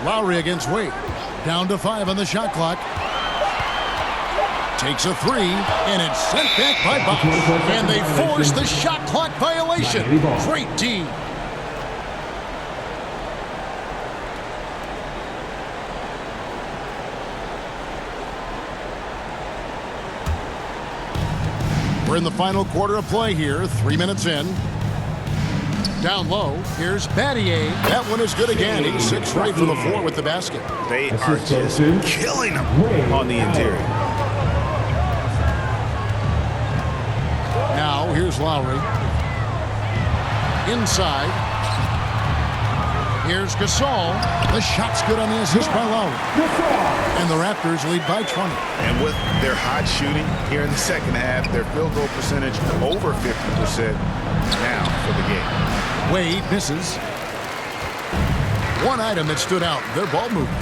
Lowry against Wade. Down to 5 on the shot clock. Takes a 3, and it's sent back by Bosch. And they force the shot clock violation. Great D. We're in the final quarter of play here. 3 minutes in. Down low, here's Battier. That one is good again. He's 6 right for the 4 with the basket. They are just killing them on the interior. Now, here's Lowry. Inside. Here's Gasol. The shot's good on the assist by Lowry. And the Raptors lead by 20. And with their hot shooting here in the second half, their field goal percentage over 50% now for the game. Wade misses. One item that stood out, their ball movement.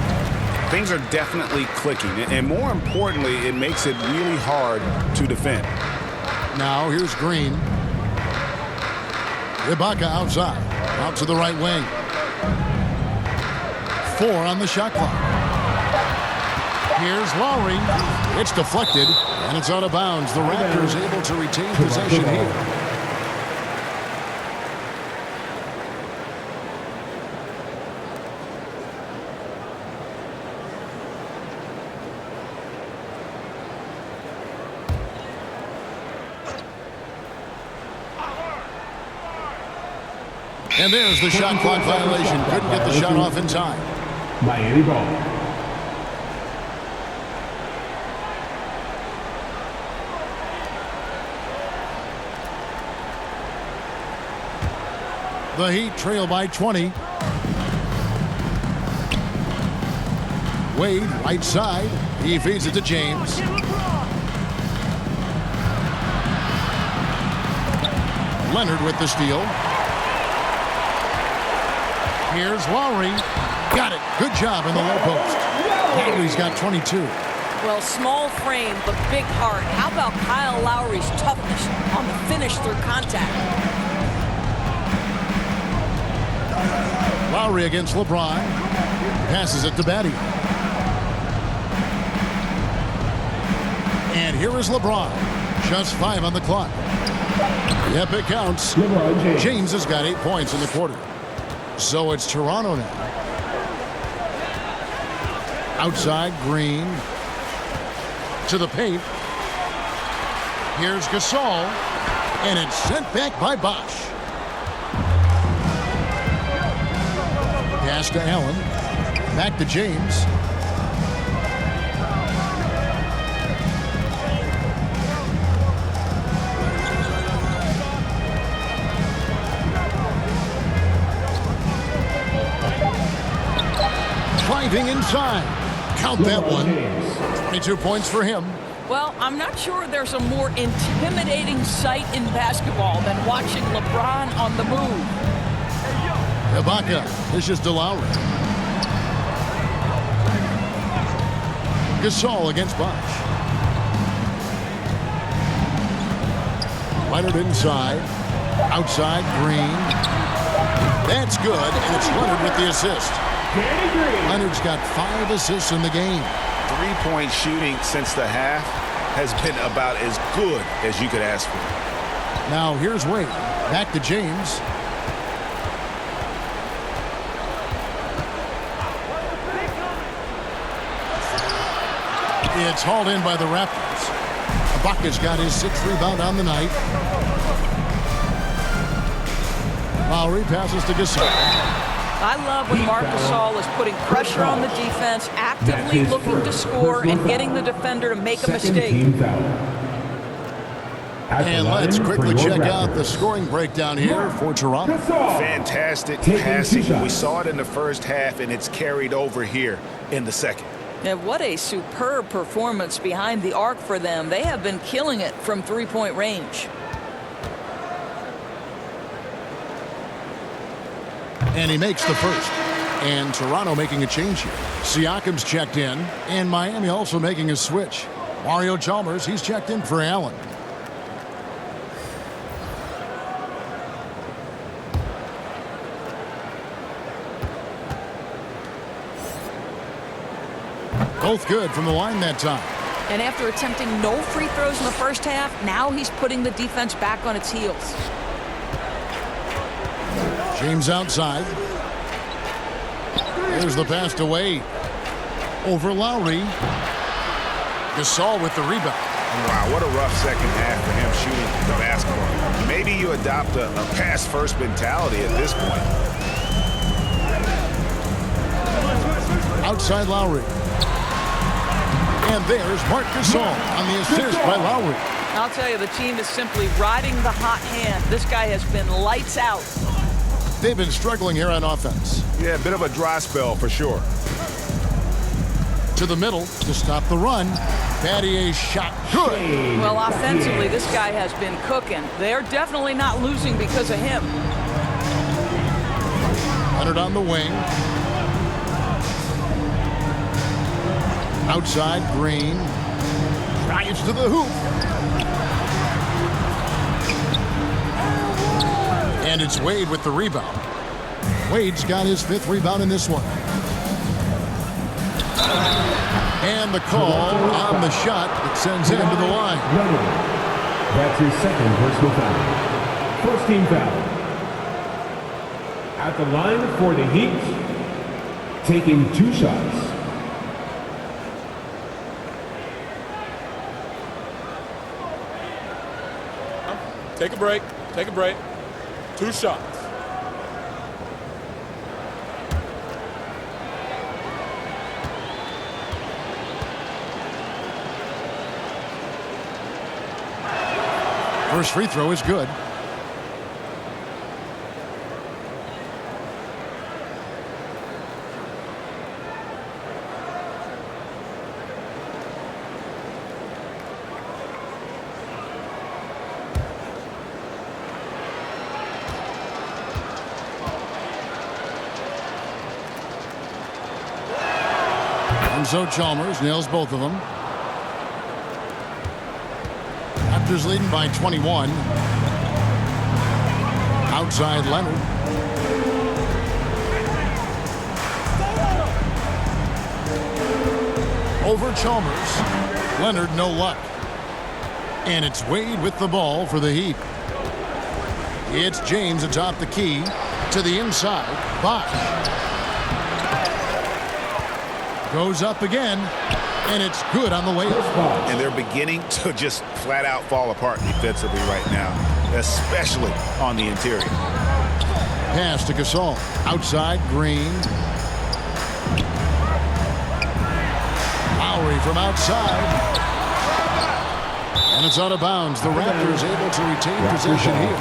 Things are definitely clicking, and more importantly, it makes it really hard to defend. Now here's Green. Ibaka outside. Out to the right wing. 4 on the shot clock. Here's Lowry. It's deflected, and it's out of bounds. The Raptors able to retain possession here. And there's the shot clock violation. Couldn't get the shot off in time. Miami ball. The Heat trail by 20. Wade, right side. He feeds it to James. Leonard with the steal. Here's Lowry. Got it. Good job in the low post. Lowry's got 22. Well, small frame, but big heart. How about Kyle Lowry's toughness on the finish through contact? Lowry against LeBron. Passes it to Batty. And here is LeBron. Just 5 on the clock. Yep, it counts. James has got 8 points in the quarter. So it's Toronto now. Outside, Green. To the paint. Here's Gasol. And it's sent back by Bosch. Pass to Allen. Back to James. Driving inside. Count that one. 22 points for him. Well, I'm not sure there's a more intimidating sight in basketball than watching LeBron on the move. Ibaka. This is DeLowry. Gasol against Bosch. Leonard inside. Outside, Green. That's good, and it's Leonard with the assist. Leonard's got 5 assists in the game. 3-point shooting since the half has been about as good as you could ask for. Now here's Wade. Back to James. It's hauled in by the Raptors. Ibaka's got his 6th rebound on the night. Lowry passes to Gasol. I love when Marc Gasol is putting pressure on the defense, actively looking to score and getting the defender to make a mistake. And let's quickly check out the scoring breakdown here for Toronto. Fantastic passing. We saw it in the first half, and it's carried over here in the second. And what a superb performance behind the arc for them. They have been killing it from 3-point range. And he makes the first. And Toronto making a change here. Siakam's checked in. And Miami also making a switch. Mario Chalmers, he's checked in for Allen. Both good from the line that time. And after attempting no free throws in the first half, now he's putting the defense back on its heels. James outside. There's the pass to Wade. Over Lowry. Gasol with the rebound. Wow, what a rough second half for him shooting the basketball. Maybe you adopt a pass-first mentality at this point. Outside Lowry. And there's Marc Gasol on the assist by Lowry. I'll tell you, the team is simply riding the hot hand. This guy has been lights out. They've been struggling here on offense. Yeah, a bit of a dry spell for sure. To the middle to stop the run. Battier's shot good. Well, offensively, this guy has been cooking. They're definitely not losing because of him. Leonard on the wing. Outside, Green. Drives to the hoop. And it's Wade with the rebound. Wade's got his 5th rebound in this one. And the call on the shot that sends him to the line. That's his second personal foul. First team foul. At the line for the Heat, taking 2 shots. Take a break. Take a break. 2 shots. First free throw is good. So Chalmers nails both of them. Raptors leading by 21. Outside Leonard. Over Chalmers. Leonard no luck. And it's Wade with the ball for the Heat. It's James atop the key to the inside. Bosh. Goes up again, and it's good on the way. And they're beginning to just flat out fall apart defensively right now, especially on the interior. Pass to Gasol. Outside, Green. Lowry from outside. And it's out of bounds. The Raptors able to retain possession here.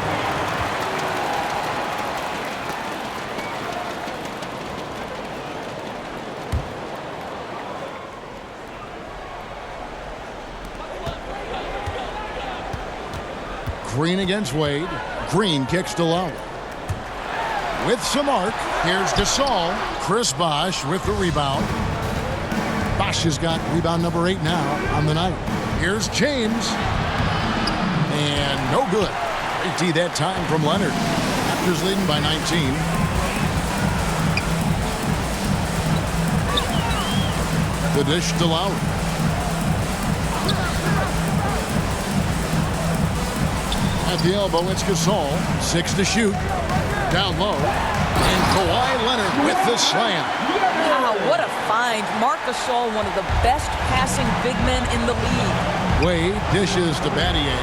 Green against Wade. Green kicks to Lowry. With some arc, here's Gasol. Chris Bosh with the rebound. Bosh has got rebound number 8 now on the night. Here's James. And no good. Great D that time from Leonard. Raptors leading by 19. The dish to Lowry. At the elbow, it's Gasol. 6 to shoot. Down low. And Kawhi Leonard with the slam. Wow, what a find. Marc Gasol, one of the best passing big men in the league. Wade dishes to Battier.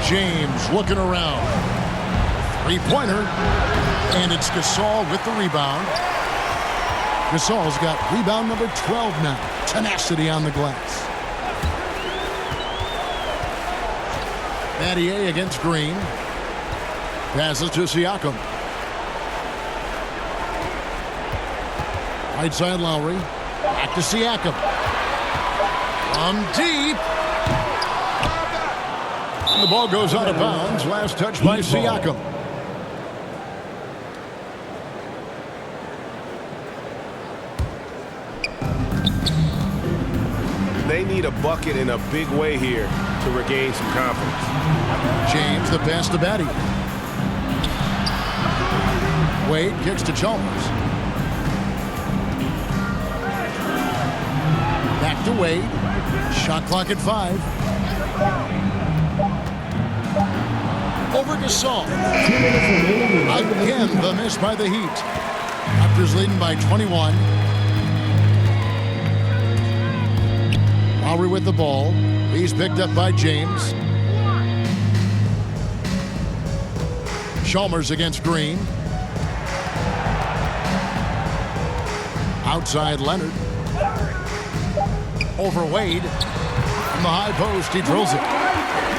James looking around. 3-pointer. And it's Gasol with the rebound. Gasol's got rebound number 12 now. Tenacity on the glass. Battier against Green. Passes to Siakam. Right side Lowry. Back to Siakam. From deep. And the ball goes out of bounds. Last touch by Siakam. They need a bucket in a big way here to regain some confidence. James the pass to Battier. Wade kicks to Chalmers. Back to Wade. Shot clock at 5. Over to Gasol. Again, the miss by the Heat. Raptors leading by 21. Lowry with the ball. He's picked up by James. Chalmers against Green. Outside Leonard. Over Wade. From the high post, he drills it.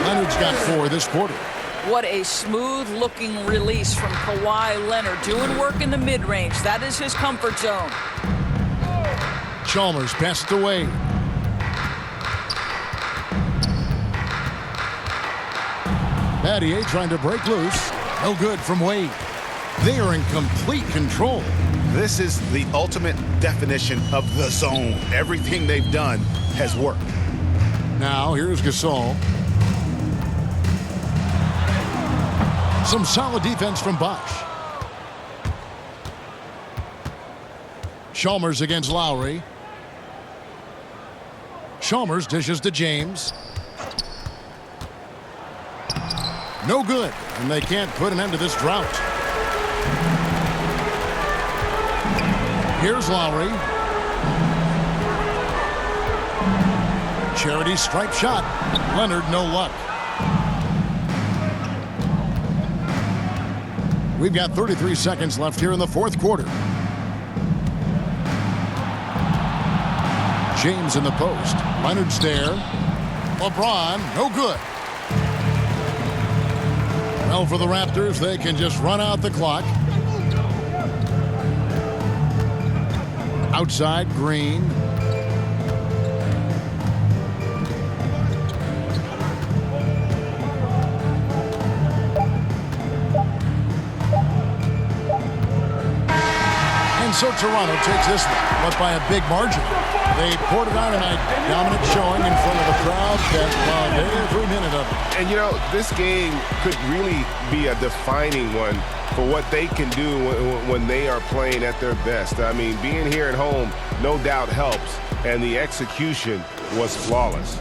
Leonard's got 4 this quarter. What a smooth-looking release from Kawhi Leonard. Doing work in the mid-range. That is his comfort zone. Chalmers passed to Wade. Battier trying to break loose. No good from Wade. They are in complete control. This is the ultimate definition of the zone. Everything they've done has worked. Now here's Gasol. Some solid defense from Bosh. Chalmers against Lowry. Chalmers dishes to James. No good, and they can't put an end to this drought. Here's Lowry. Charity stripe shot. Leonard, no luck. We've got 33 seconds left here in the fourth quarter. James in the post. Leonard's there. LeBron, no good. Well, for the Raptors, they can just run out the clock. Outside, Green. And so Toronto takes this one, but by a big margin. They poured it on tonight. Dominant showing in front of the crowd that loved every minute of it. And, you know, this game could really be a defining one for what they can do when they are playing at their best. I mean, being here at home, no doubt helps, and the execution was flawless.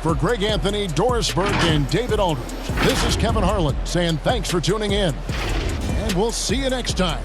For Greg Anthony, Doris Burke, and David Aldridge, this is Kevin Harlan saying thanks for tuning in. And we'll see you next time.